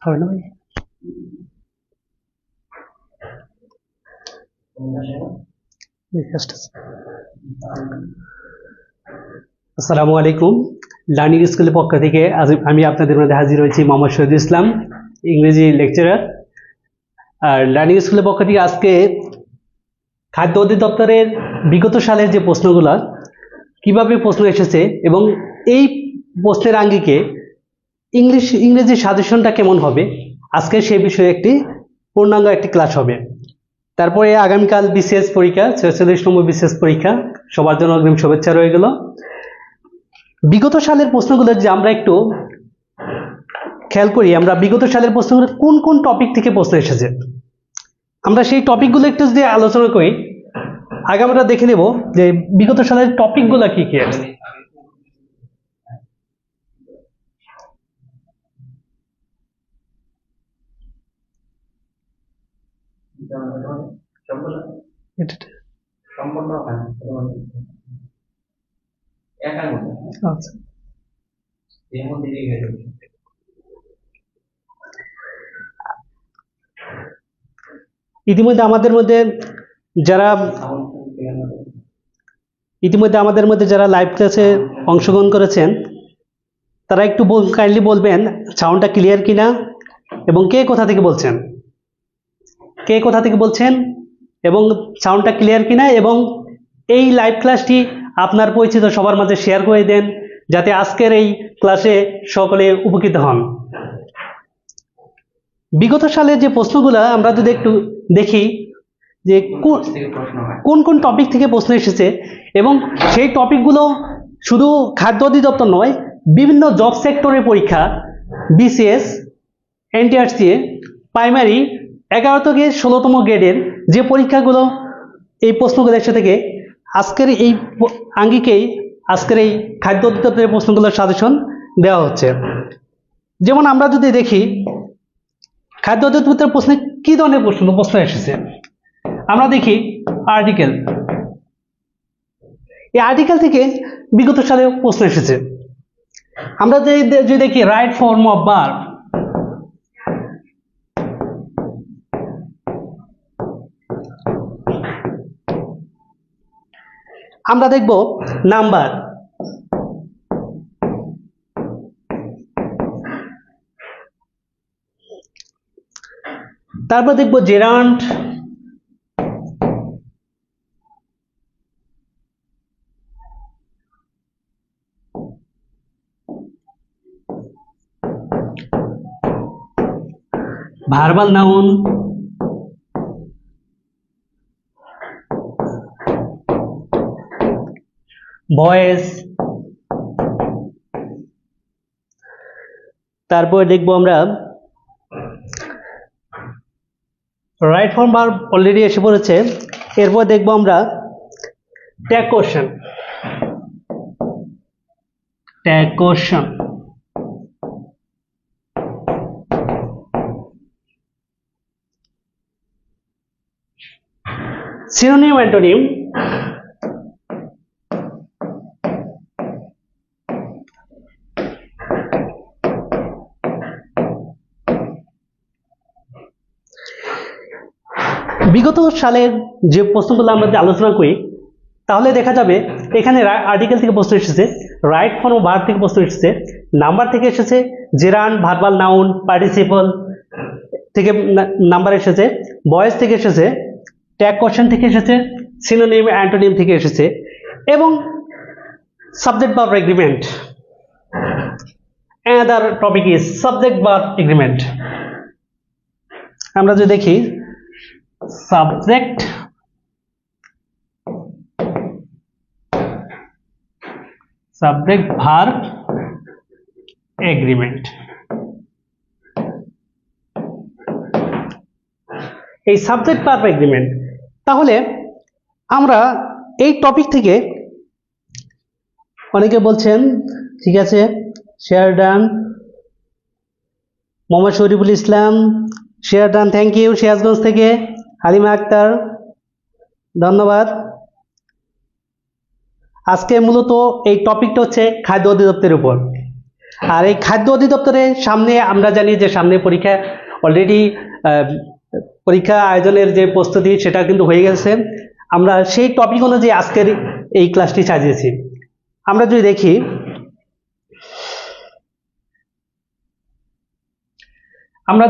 হবে না ভাই? আসসালামু আলাইকুম। লার্নিং স্কুলের পক্ষ থেকে আজ আমি আপনাদের মধ্যে হাজির হয়েছি মোহাম্মদ শহীদুল ইসলাম, ইংরেজি লেকচারার। আর লার্নিং স্কুলের পক্ষ থেকে আজকে খাদ্য অধিদপ্তরের বিগত সালের যে প্রশ্নগুলো কিভাবে প্রশ্ন এসেছে এবং এই প্রশ্নের আঙ্গিকে ইংরেজি সাজেশনটা কেমন হবে, আজকে সেই বিষয়ে একটি পূর্ণাঙ্গ একটি ক্লাস হবে। তারপরে আগামীকাল বিসিএস পরীক্ষা, 46 নম্বর বিসিএস পরীক্ষা, সবার জন্য অগ্রিম শুভেচ্ছা রয়ে গেল। বিগত সালের প্রশ্নগুলো যে আমরা একটু খেয়াল করি, আমরা বিগত সালের প্রশ্নগুলো কোন কোন টপিক থেকে প্রশ্ন এসেছে, আমরা সেই টপিকগুলো একটু যদি আলোচনা করি, আগে আমরা দেখে নেব যে বিগত সালের টপিকগুলো কি কি আছে। আচ্ছা, ইতিমধ্যে আমাদের মধ্যে যারা লাইভ ক্লাসে অংশগ্রহণ করেছেন তারা একটু কাইন্ডলি বলবেন সাউন্ডটা ক্লিয়ার কিনা এবং কে কোথা থেকে বলছেন এবং সাউন্ডটা ক্লিয়ার কিনা, এবং এই লাইভ ক্লাসটি আপনার পরিচিত সবার মাঝে শেয়ার করে দেন যাতে আজকের এই ক্লাসে সকলে উপকৃত হন। বিগত সালের যে প্রশ্নগুলো আমরা যদি একটু দেখি যে কোন কোন টপিক থেকে প্রশ্ন এসেছে, এবং সেই টপিকগুলো শুধু খাদ্য অধিদপ্তর নয়, বিভিন্ন জব সেক্টরের পরীক্ষা, বিসিএস, এনটিআরসিএ, প্রাইমারি 11 থেকে 16তম গ্রেডের যে পরীক্ষাগুলো এই প্রশ্নগুলো এসে থেকে আজকের এই আঙ্গিকেই আজকের এই খাদ্য অধিদপ্তরের প্রশ্নগুলোর সাজেশন দেওয়া হচ্ছে। যেমন আমরা যদি দেখি খাদ্য অধিদপ্তরের প্রশ্নে কি ধরনের প্রশ্ন এসেছে, আমরা দেখি আর্টিকেল। এই আর্টিকেল থেকে বিগত সালে প্রশ্ন এসেছে। আমরা যদি দেখি রাইট ফর্ম অফ ভার্ব, আমরা দেখব নাম্বার, তারপর দেখব জেরান্ড, ভার্বাল নাউন, ভয়েস, তারপর দেখব আমরা রাইট ফর্ম ভার্ব অলরেডি এসে পড়েছে। এরপর দেখব আমরা ট্যাগ কোশ্চেন, সিনোনিম, অ্যান্টোনিম, বিগত সালের যে প্রশ্নগুলো আমরা যদি আলোচনা করি তাহলে দেখা যাবে এখানে আর্টিকেল থেকে প্রশ্ন এসেছে, রাইট ফর্ম ভার্ব থেকে প্রশ্ন এসেছে, নাম্বার থেকে এসেছে, জেরান্ড ভার্বাল নাউন পার্টিসিপল থেকে নাম্বার এসেছে, ভয়েস থেকে এসেছে, ট্যাগ কোশ্চেন থেকে এসেছে, সিনোনিম অ্যান্টোনিম থেকে এসেছে এবং subject verb agreement. Another topic is subject verb agreement. আমরা যদি দেখি সাবজেক্ট ভার্ব এগ্রিমেন্ট। এই সাবজেক্ট ভার্ব এগ্রিমেন্ট, তাহলে আমরা এই টপিক থেকে অনেকে বলছেন ঠিক আছে share done, Mohammad Shariful Islam share done, thank you. Sirajganj থেকে হালিমা আক্তার, ধন্যবাদ। আজকে মূলত এই টপিকটা হচ্ছে খাদ্য অধিদপ্তরের উপর। আর এই খাদ্য অধিদপ্তরের সামনে আমরা জানি যে সামনে পরীক্ষা অলরেডি পরীক্ষা আয়োজনের যে প্রস্তুতি সেটা কিন্তু হয়ে গেছে। আমরা সেই টপিক অনুযায়ী আজকের এই ক্লাসটি সাজিয়েছি। আমরা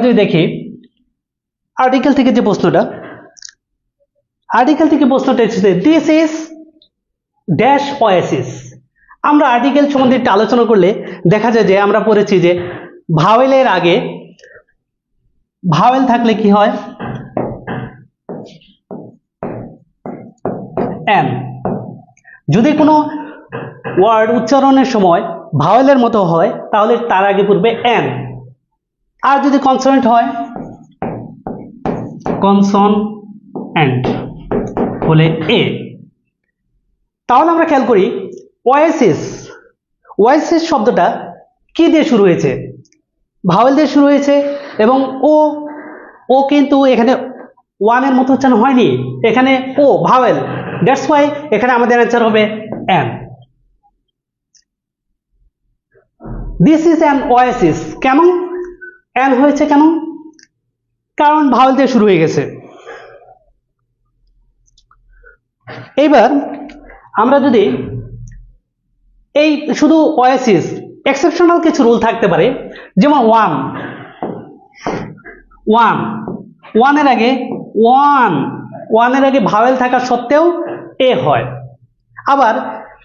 যদি দেখি আর্টিকেল থেকে যে প্রশ্নটা, এসেছে দিস ইজ ড্যাশ ওয়াসিস। আমরা আর্টিকেল সম্বন্ধে একটু আলোচনা করলে দেখা যায় যে আমরা পড়েছি যে ভাওয়েলের আগে ভাওয়েল থাকলে কি হয়, এন। যদি কোনো ওয়ার্ড উচ্চারণের সময় ভাওয়েলের মতো হয় তাহলে তার আগে পড়বে এন, আর যদি কনসোনেন্ট হয় কনসোনেন্ট বলে এ। তাহলে আমরা খেয়াল করি ওয়াইসিস শব্দটা কি দিয়ে শুরু হয়েছে, ভাওয়েল দিয়ে শুরু হয়েছে এবং ও কিন্তু এখানে ওয়ানের মতো উচ্চারণ হয়নি, এখানে ও ভাওয়েল, দ্যাটস ওয়াই এখানে আমাদের অ্যান্সার হবে an. This is an oasis. কেন এন হয়েছে, কেন? কারণ ভাওয়েল দিয়ে শুরু হয়ে গেছে। এইবার আমরা যদি এই শুধু ওয়াইসিস, এক্সেপশনাল কিছু রুল থাকতে পারে, যেমন ওয়ানের আগে ভাওয়েল থাকা সত্ত্বেও এ হয়। আবার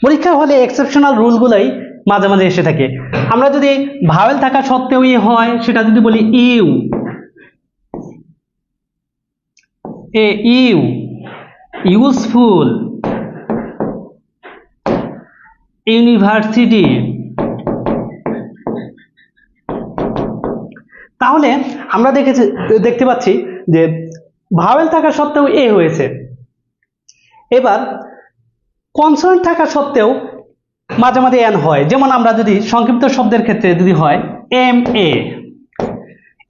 পরীক্ষা হলে এক্সেপশনাল রুলগুলোই মাঝে মাঝে এসে থাকে। আমরা যদি ভাওয়েল থাকা সত্ত্বেও ই হয় সেটা যদি বলি ইউজফুল, ইউনিভার্সিটি, তাহলে আমরা দেখতে পাচ্ছি যে ভাওয়েল থাকা সত্ত্বেও এ হয়েছে। এবার কনসোনেন্ট থাকা সত্ত্বেও মাঝে মাঝে এন হয়, যেমন আমরা যদি সংক্ষিপ্ত শব্দের ক্ষেত্রে যদি হয় MA,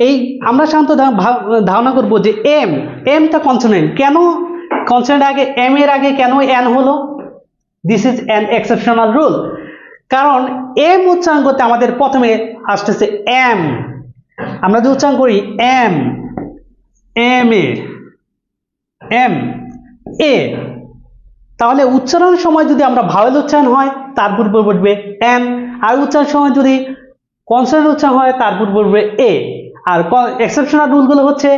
এই আমরা সাধারণত ধারণা করব যে এমটা কনসোনেন্ট, কেন কনসোনেন্ট আগে এম এর আগে কেন এন হলো? This is an exceptional rule. কারণ এম উচ্চারণ করতে আমাদের প্রথমে আসতেছে এম। আমরা যদি উচ্চারণ করি এম এ, তাহলে উচ্চারণের সময় যদি আমরা ভাওয়েল উচ্চারণ হয় তার পূর্বে বলবে এন, আর উচ্চারণের সময় যদি কনসোনেন্ট উচ্চারণ হয় তার পূর্বে বলবে এ। আর এক্সেপশনাল রুলগুলো হচ্ছে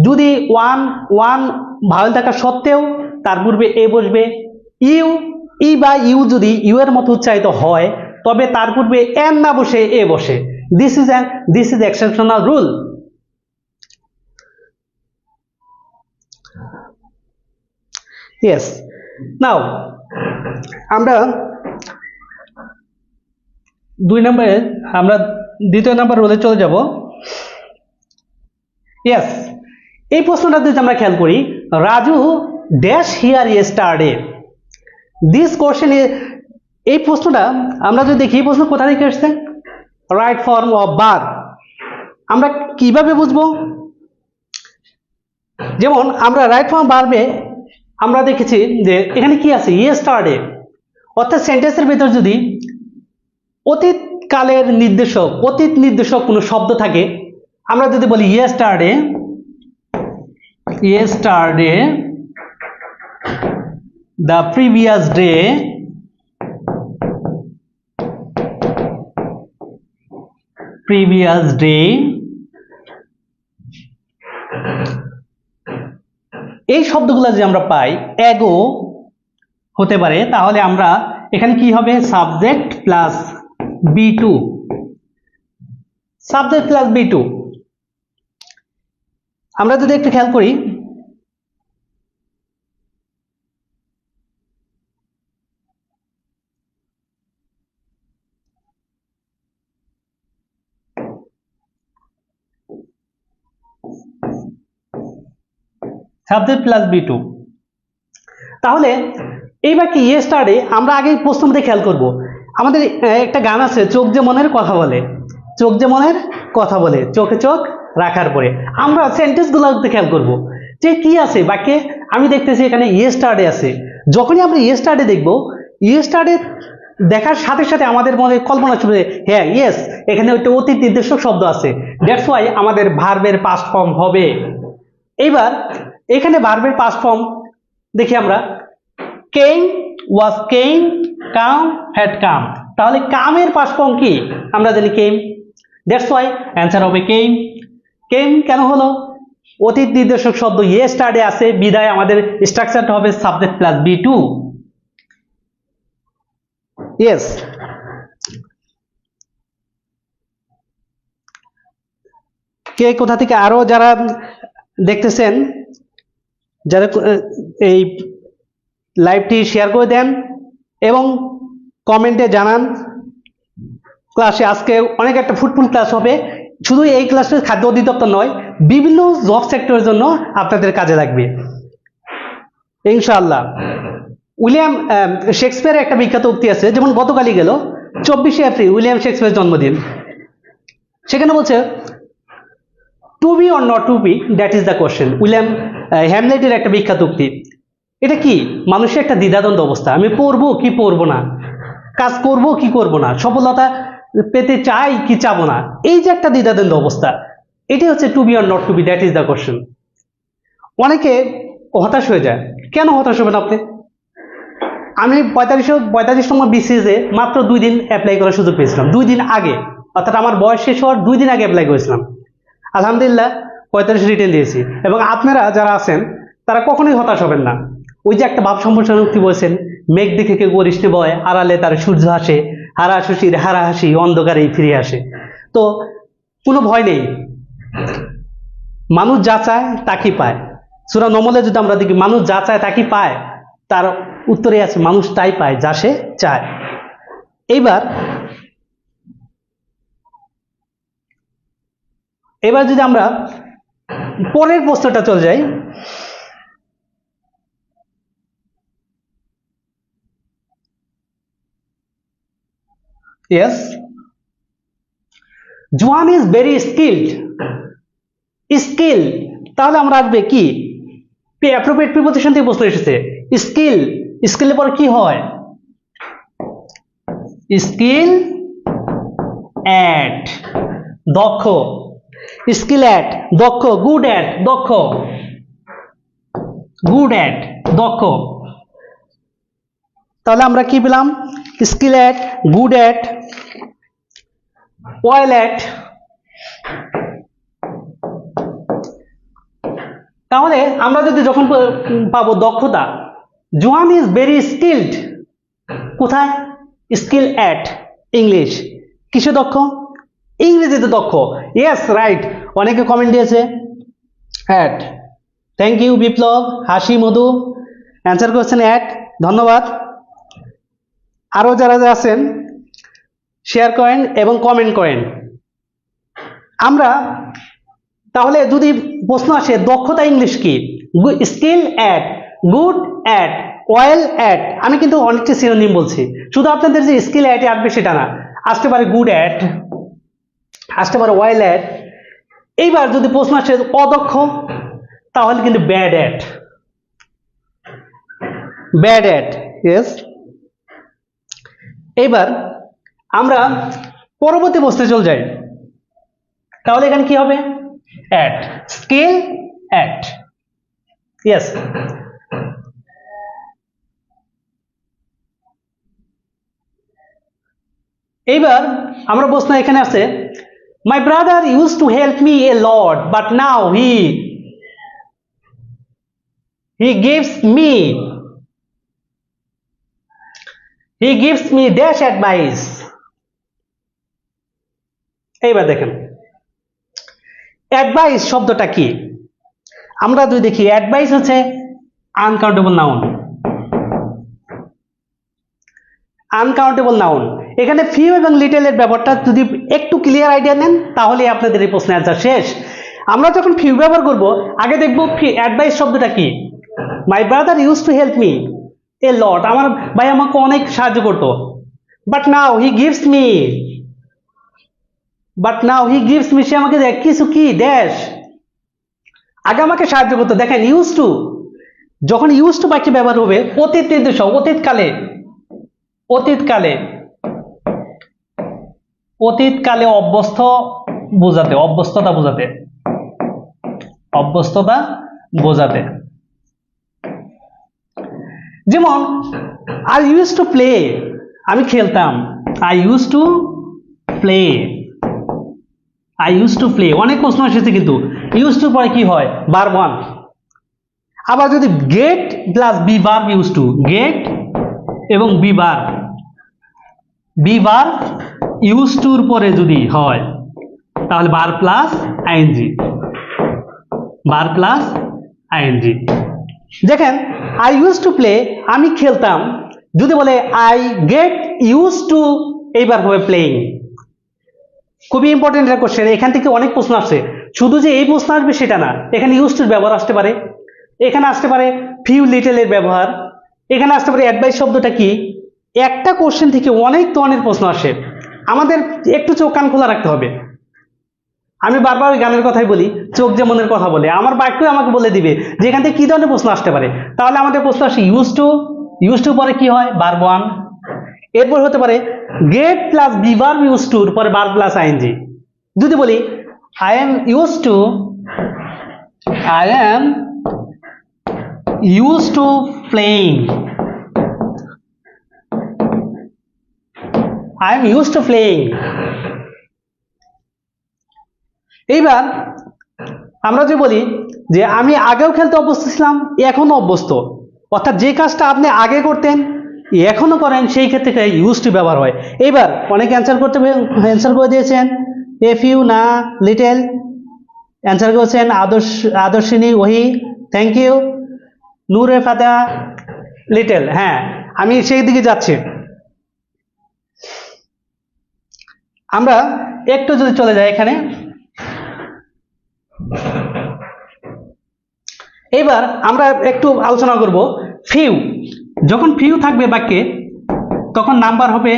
যদি ওয়ান ভাওয়েল থাকা সত্ত্বেও তার পূর্বে এ বসবে, ই বা ইউ যদি ইউ এর মতো উচ্চারিত হয় তবে তার পূর্বে এন না বসে এ বসে। This is exceptional rule. Yes, now আমরা দ্বিতীয় নাম্বার রুলে চলে যাব। ইয়েস, এই প্রশ্নটা যদি আমরা খেয়াল করি, Raju dash here yesterday. This question, এই প্রশ্নটা আমরা যদি দেখি এই প্রশ্ন কোথা থেকে এসছে, রাইট ফর্ম অফ ভার্ব। আমরা কিভাবে বুঝবো? যেমন আমরা রাইট ফর্ম ভার্বে আমরা দেখেছি যে এখানে কি আছে, ইয়েস্টারডে, অর্থাৎ সেন্টেন্সের ভিতর যদি অতীত নির্দেশক কোনো শব্দ থাকে, আমরা যদি বলি yesterday yesterday, the previous day, previous day, এই শব্দগুলো যে আমরা পাই এগো হতে পারে, তাহলে আমরা এখানে কি হবে, subject plus B2, subject plus B2। আমরা যদি একটু খেয়াল করি, সাবজেক্ট প্লাস B2, তাহলে এইবার কি ইয়েস্টারডে, আমরা আগে প্রশ্ন মধ্যে খেয়াল করব। আমাদের একটা গান আছে, চোখ যে মনের কথা বলে, চোখ যে মনের কথা বলে, চোখে চোখ রাখার পরে আমরা সেন্টেন্সগুলোতে খেয়াল করব যে কি আছে বাক্যে। আমি দেখতেছি এখানে ইয়েস্টারডে আছে। যখনই আমরা ইয়েস্টারডে দেখব, ইয়েস্টারডে দেখার সাথে সাথে আমাদের মনে কল্পনা চলবে, হ্যাঁ ইয়েস, এখানে একটা অতীত নির্দেশক শব্দ আছে, দ্যাটস ওয়াই আমাদের ভার্বের পাস্ট ফর্ম হবে। এইবার এখানে ভার্বের পাস্ট ফর্ম দেখি আমরা, কেম, ওয়াজ কেম, কাম, হ্যাড কাম। তাহলে কামের পাস্ট ফর্ম কি, আমরা জানি কেম, দ্যাটস ওয়াই অ্যান্সার হবে কেম। কেম কেন হলো, অতীত নির্দেশক শব্দ ইয়েস্টারডে আছে, বিদায় আমাদের স্ট্রাকচারটা হবে সাবজেক্ট প্লাস B2। ইয়েস, কে কোথা থেকে আরো যারা দেখতেছেন, যারা এই লাইভটি শেয়ার করে দেন এবং কমেন্টে জানান। ক্লাসে আজকে অনেক একটা ফ্রুটফুল ক্লাস হবে। শুধু এই ক্লাসে খাদ্য অধিদপ্তর নয়, বিভিন্ন জব সেক্টরের জন্য আপনাদের কাজে লাগবে ইনশাআল্লাহ। উইলিয়াম শেক্সপিয়ারের একটা বিখ্যাত উক্তি আছে, যেমন গতকালই গেল 24শে এপ্রিল উইলিয়াম শেক্সপিয়ারের জন্মদিন। সেখানে বলছে, to be or not to be, that is the question. William হ্যামলেটের একটা বিখ্যাত উক্তি। এটা কি, মানুষের একটা দ্বিধাদ্বন্দ্ব অবস্থা, আমি পড়বো কি পড়বো না, কাজ করব কি করব না, সফলতা পেতে চাই কি চাবো না, এই যে একটা দ্বিধাদ্বন্দ্ব অবস্থা, এটি হচ্ছে to be or not to be, that is the question. অনেকে হতাশ হয়ে যায়। কেন হতাশ হবেন আপনি? আমি 45তম BCS এ মাত্র 2 দিন অ্যাপ্লাই করার সুযোগ পেয়েছিলাম, 2 দিন আগে, অর্থাৎ আমার বয়স শেষ হওয়ার 2 দিন আগে অ্যাপ্লাই করেছিলাম। আলহামদুলিল্লাহ 45 রিটেন দিয়েছি। এবং আপনারা যারা আছেন তারা কখনোই হতাশ হবেন না। ওই যে একটা ভাব সম্প্রসারণ উক্তি বলছেন, মেঘ দেখে কেউ করিস নে ভয়, আড়ালে তার সূর্য হাসে, হারা শশীর হারা হাসি অন্ধকারেই ফিরে আসে। তো কোনো ভয় নেই, মানুষ যা চায় তাকে পায়। সূরা নমলে যদি আমরা দেখি, মানুষ যা চায় তাকে পায়, তার উত্তরে আছে মানুষ তাই পায় যা সে চায়। এবার যদি আমরা পরের প্রশ্নটা চলে যাই, yes, জোয়ান ইজ ভেরি স্কিলড। স্কিল, তাহলে আমরা আসবে কি, অ্যাপ্রোপ্রিয়েট প্রিপোজিশন থেকে প্রশ্ন এসেছে। স্কিল, স্কিলের পর কি হয়, স্কিল অ্যাট, দক্ষ, স্কিল অ্যাট দক্ষ, গুড অ্যাট দক্ষ, গুড অ্যাট দক্ষ। তাহলে আমরা কি পেলাম, skill at, good at, well at. তাহলে আমরা যদি যখন পাবো দক্ষতা, জোয়ান ইজ ভেরি স্কিলড, কোথায়, স্কিল অ্যাট, ইংলিশ, কিসে দক্ষ, ইংরেজিতে দক্ষ। ইয়েস রাইট, অনেকে কমেন্ট দিয়েছে অ্যাট, থ্যাংক ইউ বিপ্লব, হাসি, মধু অ্যান্সার করছেন অ্যাট, ধন্যবাদ। আরো যারা আছেন শেয়ার করেন এবং কমেন্ট করেন। আমরা তাহলে যদি প্রশ্ন আসে দক্ষতা ইংলিশ কি, skill at, good at, well at, আমি কিন্তু অনেকটা সিনোনিম বলছি, শুধু আপনাদের যে স্কিল অ্যাটে আসবে সেটা না, আসতে পারে গুড অ্যাট, আসতে পারে ওয়েল অ্যাট। এইবার যদি প্রশ্ন আসে অদক্ষ, তাহলে কিন্তু bad at, bad at, yes. এইবার আমরা পরবর্তী প্রশ্নে চলে যাই, তাহলে এখানে কি হবে, অ্যাট, স্কিল অ্যাট, ইয়েস। এইবার আমরা প্রশ্ন এখানে আছে, মাই brother use to help me a lot but now he gives me dash advice. এইবার দেখেন অ্যাডভাইস শব্দটা কি, আমরা যদি দেখি অ্যাডভাইস হচ্ছে আনকাউন্টেবল নাউন। আনকাউন্টেবল নাউন, এখানে ফিউ এবং লিটলের ব্যাপারটা যদি একটু ক্লিয়ার আইডিয়া নেন তাহলে আপনাদের এই প্রশ্নের অ্যান্সার শেষ। আমরা যখন ফিউ ব্যবহার করব আগে দেখব অ্যাডভাইস শব্দটা কি। My brother use to help me a lot, আমার ভাই আমাকে অনেক সাহায্য করতো। But now he gives me, সে আমাকে কিছু কি ড্যাশ, আগে আমাকে সাহায্য করতো। দেখেন ইউজ টু, যখন ইউজ টু বাক্যে ব্যবহার হবে অতীত নির্দেশক, অতীতকালে অভ্যস্ত বোঝাতে, অভ্যস্ততা বোঝাতে। যেমন আই ইউজ টু প্লে, আমি খেলতাম। আই ইউজ টু প্লে, অনেক প্রশ্ন এসেছে কিন্তু ইউজ টু পরে কি হয়, ভার্ব ওয়ান। আবার যদি get plus be verb use to, get এবং বি ভার্ব ইউজ টুর পরে যদি হয় তাহলে ভার্ব প্লাস আইএনজি। দেখেন আই ইউজ টু প্লে, আমি খেলতাম, যদি বলে আই গেট ইউজ টু, এইবার হবে প্লেইং। খুবই ইম্পর্টেন্ট একটা কোশ্চেন, এখান থেকে অনেক প্রশ্ন আসছে। শুধু যে এই প্রশ্ন আসবে সেটা না, এখানে ইউজ টুর ব্যবহার আসতে পারে, এখানে আসতে পারে ফিউ লিটলের ব্যবহার, এখানে আসতে পারে অ্যাডভাইস শব্দটা কি। একটা কোশ্চেন থেকে অনেক ধরনের প্রশ্ন আসে, আমাদের একটু চোখ কান খোলা রাখতে হবে। আমি বারবার ওই গানের কথাই বলি, চোখ যে মনের কথা বলে, আমার বাক্য আমাকে বলে দিবে যে এখান থেকে কি ধরনের প্রশ্ন আসতে পারে। তাহলে আমাদের প্রশ্ন আসে ইউজ টু পরে কি হয়, ভার্ব ওয়ান। এরপর হতে পারে get plus be verb use টুর পরে ভার্ব প্লাস আইএনজি। যদি বলি I am use to playing, এইবার আমরা যে বলি যে আমি আগেও খেলতে অভ্যস্ত ছিলাম, এখনো অভ্যস্ত, অর্থাৎ যে কাজটা আপনি আগে করতেন এখনো করেন, সেই ক্ষেত্রে ইউজ টু ব্যবহার হয়। এইবার অনেকে অ্যান্সার করে দিয়েছেন এ ফিউ না লিটেল, অ্যান্সার করেছেন Adarshini Ohi, thank you. Nure Fateha little, হ্যাঁ আমি সেই দিকে যাচ্ছি। আমরা একটু যদি চলে যাই এখানে, এবার আমরা একটু আলোচনা করব ফিউ। যখন ফিউ থাকবে বাক্যে তখন নাম্বার হবে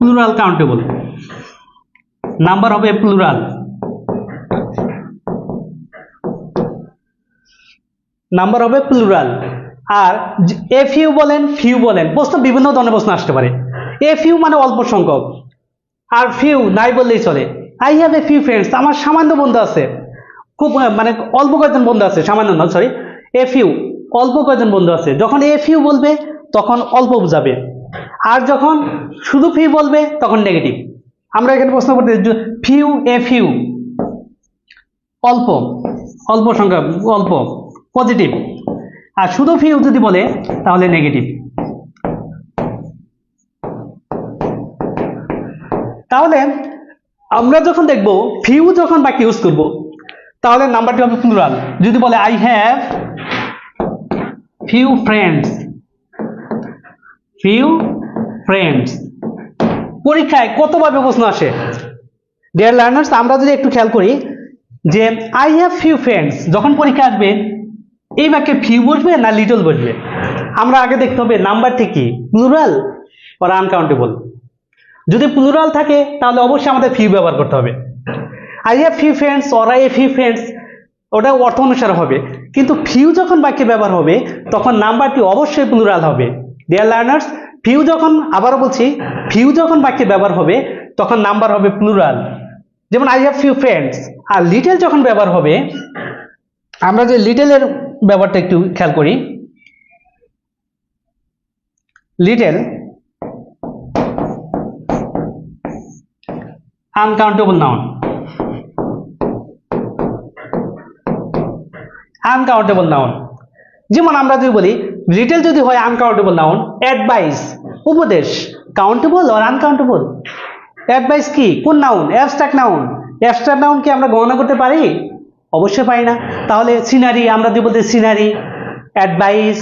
প্লুরাল কাউন্টেবল, নাম্বার হবে প্লুরাল। আর এ ফিউ বলেন ফিউ বলেন, প্রশ্ন বিভিন্ন ধরনের প্রশ্ন আসতে পারে। এ ফিউ মানে অল্প সংখ্যক, আর ফিউ নাই বললেই চলে। I have a few friends, আমার সামান্য বন্ধু আছে, খুব মানে অল্প কয়েকজন বন্ধু আছে, সামান্য না সরি, এ ফিউ অল্প কয়েকজন বন্ধু আছে। যখন এ ফিউ বলবে তখন অল্প বোঝাবে, আর যখন শুধু ফিউ বলবে তখন নেগেটিভ। আমরা এখানে প্রশ্ন করতে ফিউ, এ ফিউ অল্প সংখ্যা, অল্প পজিটিভ, আর শুধু ফিউ যদি বলে তাহলে নেগেটিভ। তাহলে আমরা যখন দেখব ফিউ যখন বাক্যে ইউজ করব তাহলে নাম্বারটি হবে প্লুরাল। যদি বলে আই হ্যাভ ফিউ ফ্রেন্ডস, পরীক্ষায় কতভাবে প্রশ্ন আসে ডিয়ার লার্নার্স। আমরা যদি একটু খেয়াল করি যে আই হ্যাভ ফিউ ফ্রেন্ডস, যখন পরীক্ষা আসবে এই বাক্যে ফিউ বসবে না লিটল বসবে, আমরা আগে দেখতে হবে নাম্বারটি কি, প্লুরাল বা আনকাউন্টেবল। যদি প্লুরাল থাকে তাহলে অবশ্যই আমাদের ফিউ ব্যবহার করতে হবে। I have few friends or I have few friends ওটা অর্থ অনুসারে হবে, কিন্তু ফিউ যখন বাক্যে ব্যবহার হবে তখন নাম্বারটি অবশ্যই প্লুরাল হবে। ডিয়ার লার্নার্স, ফিউ যখন, আবারও বলছি, ফিউ যখন বাক্যে ব্যবহার হবে তখন নাম্বার হবে প্লুরাল, যেমন আই হ্যাভ ফিউ ফ্রেন্ডস। আর লিটল যখন ব্যবহার হবে, আমরা যে লিটলের ব্যাপারটা একটু খেয়াল করি। Little uncountable noun, uncountable noun. যেমন আমরা যদি বলি লিটল যদি হয় আনকাউন্টেবল নাউন, অ্যাডভাইস উপদেশ, কাউন্টেবল আর আনকাউন্টেবল। অ্যাডভাইস কি, কোন noun? Abstract noun. Abstract noun কি আমরা গণনা করতে পারি? অবশ্যই পারি না। তাহলে সিনারি, আমরা যদি বলতে সিনারি, অ্যাডভাইস,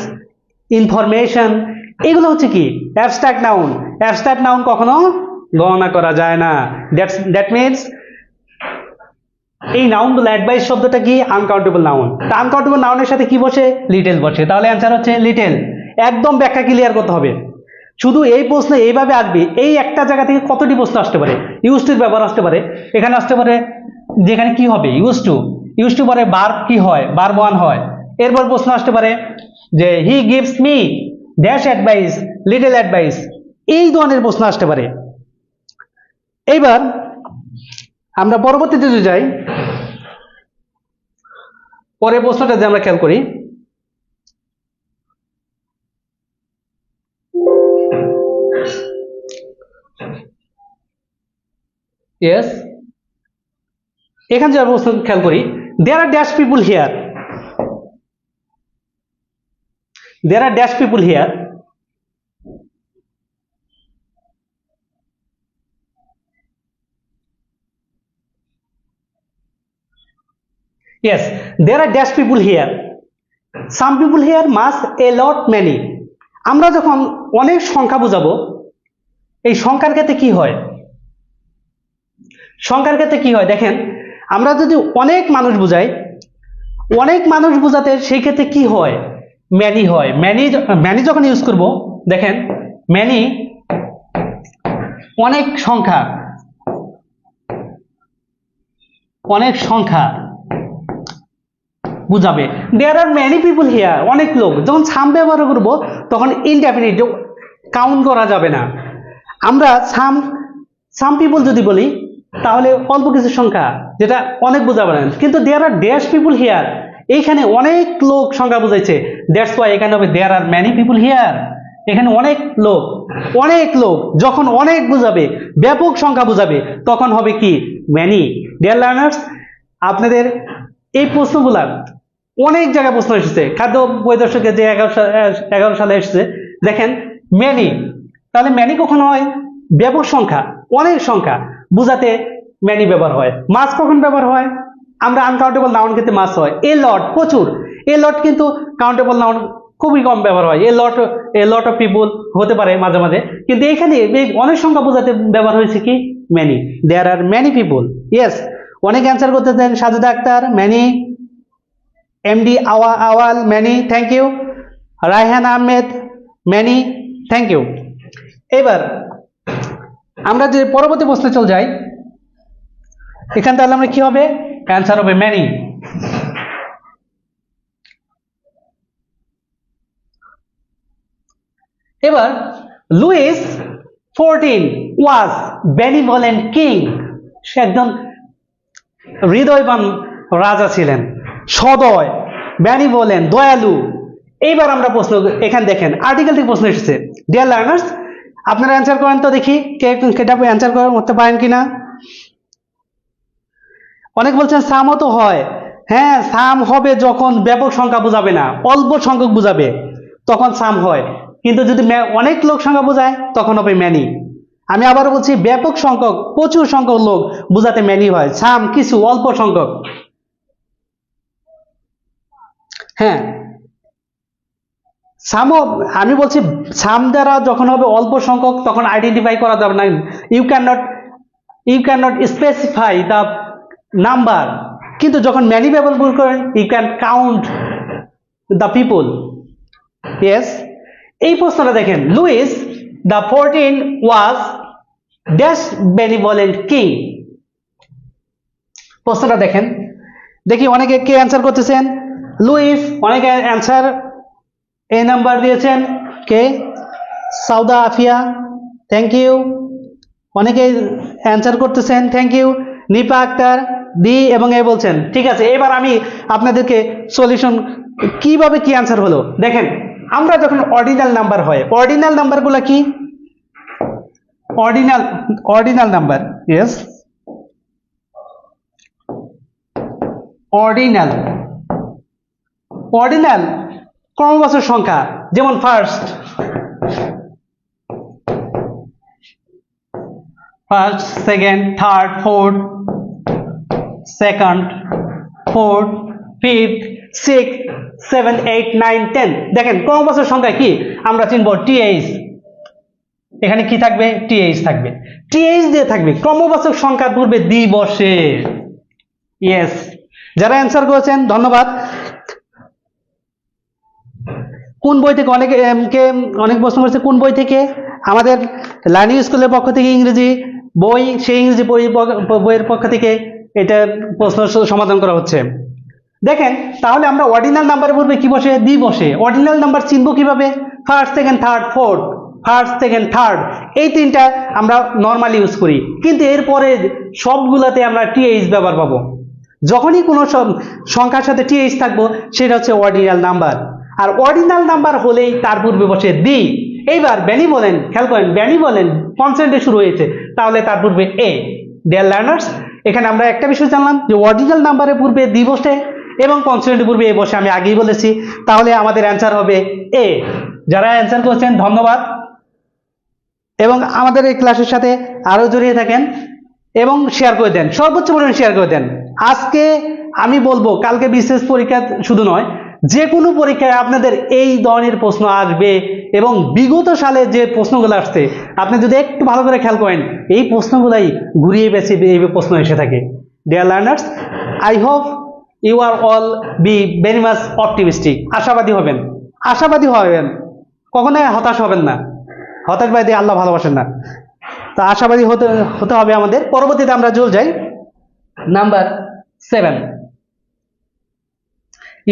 ইনফরমেশন, এগুলো হচ্ছে কি অ্যাবস্ট্রাক্ট নাউন। অ্যাবস্ট্রাক্ট নাউন কখনো গণনা করা যায় না। দ্যাট মিনস এই নাউনগুলো, অ্যাডভাইস শব্দটা কি আনকাউন্টেবল নাউন। আনকাউন্টেবল নাউনের সাথে কি বসে? লিটল বসে। তাহলে অ্যান্সার হচ্ছে লিটল। একদম ব্যাখ্যা ক্লিয়ার করতে হবে। শুধু এই প্রশ্ন এইভাবে আসবে, এই একটা জায়গা থেকে কতটি প্রশ্ন আসতে পারে? ইউজ টুর ব্যবহার আসতে পারে, এখানে আসতে পারে যেখানে কি হবে ইউজ টু, ইউজ টু পরে ভার্ব কি হয়, ভার্ব ওয়ান হয়। এরপর প্রশ্ন আসতে পারে যে হি gives me dash advice, little advice, এই ধরনের প্রশ্ন আসতে পারে। এইবার আমরা পরবর্তীতে যদি যাই, পরের প্রশ্নটা যে আমরা খেয়াল করি, ইয়েস, এখানে যে প্রশ্ন খেয়াল করি, there are dash people here, there are dash people here, yes, there are dash people here, some people here, must, a lot, many। আমরা যখন অনেক সংখ্যা বোঝাবো, এই সংখ্যার ক্ষেত্রে কি হয়? সংখ্যার ক্ষেত্রে কি হয় দেখেন, আমরা যদি অনেক মানুষ বোঝাই, অনেক মানুষ বোঝাতে সেই ক্ষেত্রে কি হয়? ম্যানি হয়। ম্যানি, ম্যানি যখন ইউজ করব, দেখেন ম্যানি অনেক সংখ্যা, অনেক সংখ্যা বুঝাবে। দেয়ার আর মেনি পিপুল হিয়ার, অনেক লোক। যখন সাম ব্যবহার করব তখন ইনডেফিনিট, কাউন্ট করা যাবে না। আমরা সাম পিপুল যদি বলি তাহলে অল্প কিছু সংখ্যা, যেটা অনেক বোঝাবে না। কিন্তু দেয়ার আর ড্যাশ পিপুল হিয়ার, এইখানে অনেক লোক সংখ্যা বুঝাইছে, দ্যাটস ওয়াই এখানে হবে দেয়ার আর মেনি পিপুল হিয়ার। এখানে অনেক লোক, অনেক লোক যখন অনেক বুঝাবে, ব্যাপক সংখ্যা বুঝাবে, তখন হবে কি মেনি। ডিয়ার লার্নার্স, আপনাদের এই প্রশ্নগুলা অনেক জায়গায় প্রশ্ন এসেছে। খাদ্য পরিদর্শকে যে 11 সালে এসেছে, দেখেন মেনি, তাহলে মেনি কখন হয়? ব্যাপক সংখ্যা, অনেক সংখ্যা বুঝাতে মেনি ব্যবহার হয়। মাস কখন ব্যবহার হয়? আমরা আনকাউন্টেবল নাউন ক্ষেত্রে মাস হয়। এ লট, প্রচুর। এ লট কিন্তু কাউন্টেবল নাউন খুবই কম ব্যবহার হয়। এ লট অফ পিপুল হতে পারে মাঝে মাঝে, কিন্তু এখানে অনেক সংখ্যা বোঝাতে ব্যবহার হয়েছে কি many. There are many people. Yes, অনেক অ্যান্সার করতে দেন। Sajeda Akter many, MD Awal many, thank you. Raihan Ahmed many, thank you. এবার আমরা যে পরবর্তী প্রশ্নে চলে যাই, এখান তাহলে আমরা কি হবে? অ্যান্সার হবে মেনি। এবার লুইস 14 ওয়াজ বেনিভলেন্ট কিং, সে একজন হৃদয়বান রাজা ছিলেন, সদয়, বেনিভলেন্ট, দয়ালু। এইবার আমরা প্রশ্ন, এখানে দেখেন আর্টিকেল থেকে প্রশ্ন এসেছে। ডিয়ার লার্নার্স, আপনারা অ্যান্সার করেন তো দেখি, কেটা অ্যান্সার করতে পারেন কিনা। অনেক বলছেন সামও তো হয়। হ্যাঁ, সাম হবে যখন ব্যাপক সংখ্যা বোঝাবে না, অল্প সংখ্যক বোঝাবে, তখন সাম হয়। কিন্তু যদি অনেক লোক সংখ্যা বোঝায় তখন হবে ম্যানি। আমি আবারও বলছি, ব্যাপক সংখ্যক, প্রচুর সংখ্যক লোক বোঝাতে ম্যানি হয়। সাম কিছু, অল্প সংখ্যক। হ্যাঁ, সামও আমি বলছি, সাম দ্বারা যখন হবে অল্প সংখ্যক তখন আইডেন্টিফাই করা যাবে না। You can not specify the number. কিন্তু যখন ম্যানি ব্যবহার করেন, you can count the people. Yes, এই প্রশ্নটা দেখেন, Louis the 14 was dash benevolent king. প্রশ্নটা দেখেন, দেখি অনেকে কে অ্যান্সার করতেছেন। লুইস, অনেকে অ্যান্সার এ নাম্বার দিয়েছেন। কে? Sauda Afia, thank you. অনেকে অ্যান্সার করতেছেন, thank you. Nipa Akter D এবং এ বলছেন, ঠিক আছে। এবার আমি আপনাদেরকে সলিউশন কিভাবে কি অ্যান্সার হলো দেখেন, আমরা যখন অর্ডিনাল নাম্বার হয়, অর্ডিনাল নাম্বারগুলো কি, অর্ডিনাল নাম্বার, ইয়েস, অর্ডিনাল ক্রমবাচক সংখ্যা, যেমন first, second, third, fourth, second, fourth, fifth, six, 7, 8, 9, 10। দেখেন ক্রমবাচক সংখ্যা কি আমরা চিনব টিএইচ, এখানে কি থাকবে, টিএইচ থাকবে, টিএইচ দিয়ে থাকবে, ক্রমবাচক সংখ্যার পূর্বে দি বসে। ইয়েস, যারা অ্যান্সার করেছেন ধন্যবাদ। কোন বই থেকে, অনেক প্রশ্ন করেছে কোন বই থেকে, আমাদের লার্নিং স্কুলের পক্ষ থেকে ইংরেজি বই, সেই ইংরেজি বইয়ের পক্ষ থেকে এটা প্রশ্ন সমাধান করা হচ্ছে। দেখেন তাহলে আমরা অর্ডিনাল নাম্বারের পূর্বে কি বসে, দি বসে। অর্ডিনাল নাম্বার চিনব কিভাবে, first, second, third, fourth, first, second, third, এই তিনটা আমরা নর্মালি ইউজ করি, কিন্তু এরপরে সবগুলাতে আমরা টিএইচ ব্যবহার পাবো। যখনই কোনো সংখ্যার সাথে টিএইচ থাকবো সেটা হচ্ছে অর্ডিনাল নাম্বার, আর অর্ডিনাল নাম্বার হলেই তার পূর্বে বসে দি। এইবার ব্যানি বলেন, খেয়াল করেন, ব্যানি বলেন কনসোনেন্টে শুরু হয়েছে, তাহলে তার পূর্বে এ। ডিয়ার লার্নার্স, এখানে আমরা একটা বিষয় জানলাম যে অর্ডিনাল নাম্বারের পূর্বে দি বসে এবং কনসোনেন্টের পূর্বে এ বসে, আমি আগেই বলেছি, তাহলে আমাদের অ্যান্সার হবে এ। যারা অ্যান্সার করছেন ধন্যবাদ, এবং আমাদের এই ক্লাসের সাথে আরো জড়িয়ে থাকেন এবং শেয়ার করে দেন, সর্বোচ্চ পরিমাণে শেয়ার করে দেন। আজকে আমি বলবো কালকে বিশেষ পরীক্ষা শুধু নয়, যে কোনো পরীক্ষায় আপনাদের এই ধরনের প্রশ্ন আসবে, এবং বিগত সালে যে প্রশ্নগুলো আসছে আপনি যদি একটু ভালো করে খেয়াল করেন, এই প্রশ্নগুলাই ঘুরিয়ে বেছে এই প্রশ্ন এসে থাকে। Dear learners, I hope you are all be very much optimistic. আশাবাদী হবেন, কখনোই হতাশ হবেন না, হতাশবাদী আল্লাহ ভালোবাসেন না। তা আশাবাদী হতে হবে আমাদের। পরবর্তীতে আমরা চলে যাই number 7।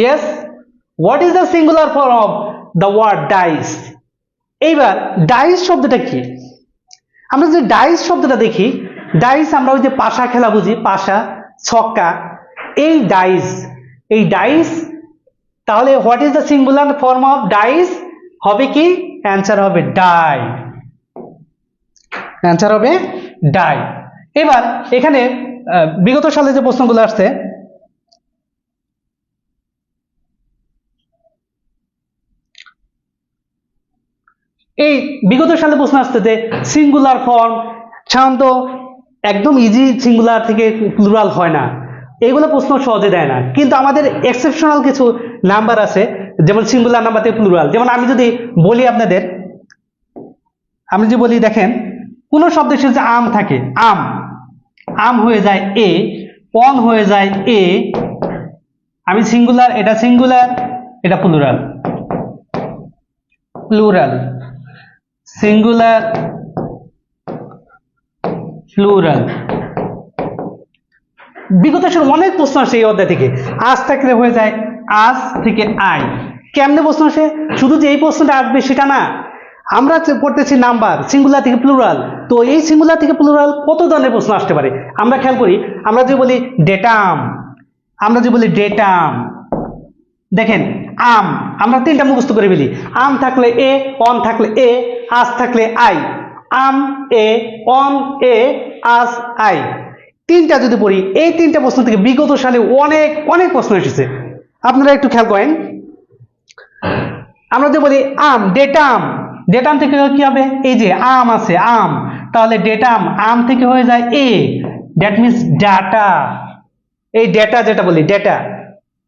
Yes, what is the singular form of the word dice? এইবার ডাইস শব্দটা কি? আমরা যদি ডাইস শব্দটা দেখি, ডাইস আমরা ওই যে পাশা খেলা বুঝি, পাশা, ছক্কা, এই ডাইস, তাহলে what is the singular form of dice হবে কি? অ্যান্সার হবে ডাই, অ্যান্সার হবে ডাই। এবার এখানে বিগত সালে যে প্রশ্নগুলো আসছে, এই বিগত সালে প্রশ্ন আসছে যে সিঙ্গুলার ফর্ম সাধারণত একদম ইজি সিঙ্গুলার থেকে প্লুরাল হয় না, এইগুলো প্রশ্ন সহজে দেয় না, কিন্তু আমাদের এক্সেপশনাল কিছু নাম্বার আছে, যেমন সিঙ্গুলার নাম্বার থেকে প্লুরাল। যেমন আমি যদি বলি আপনাদের, আমি যদি বলি দেখেন কোন শব্দের শেষে আম থাকে, আম হয়ে যায় এ, অন হয়ে যায় এ, আমি সিঙ্গুলার, এটা সিঙ্গুলার, এটা প্লুরাল, সিঙ্গুলার, প্লুরাল। বিগত সালে অনেক প্রশ্ন আসে এই অধ্যায় থেকে। আজ থাকলে হয়ে যায় আজ থেকে আই। কেমনে প্রশ্ন আসে? শুধু যে এই প্রশ্নটা আসবে সেটা না, আমরা পড়তেছি নাম্বার সিঙ্গুলার থেকে প্লুরাল, তো এই সিঙ্গুলার থেকে প্লুরাল কত ধরনের প্রশ্ন আসতে পারে আমরা খেয়াল করি। আমরা যে বলি ডেটাম, দেখেন আম, আমরা তিনটা মুখস্থ করে ফেলি। আম থাকলে এ, অন থাকলে এ, আজ থাকলে I. Um A, on a, আজ আই। তিনটা যদি পড়ি, এই তিনটা প্রশ্ন থেকে বিগত সালে অনেক প্রশ্ন এসেছে, আপনারা একটু খেয়াল করেন। আমরা যে বলি আম, ডেটাম থেকে কি হবে? এই যে আম আছে, আম, তাহলে ডেটাম, আম থেকে হয়ে যায় এ, দ্যাট মিনস ডাটা। এই ডেটা যেটা বলি ডেটা,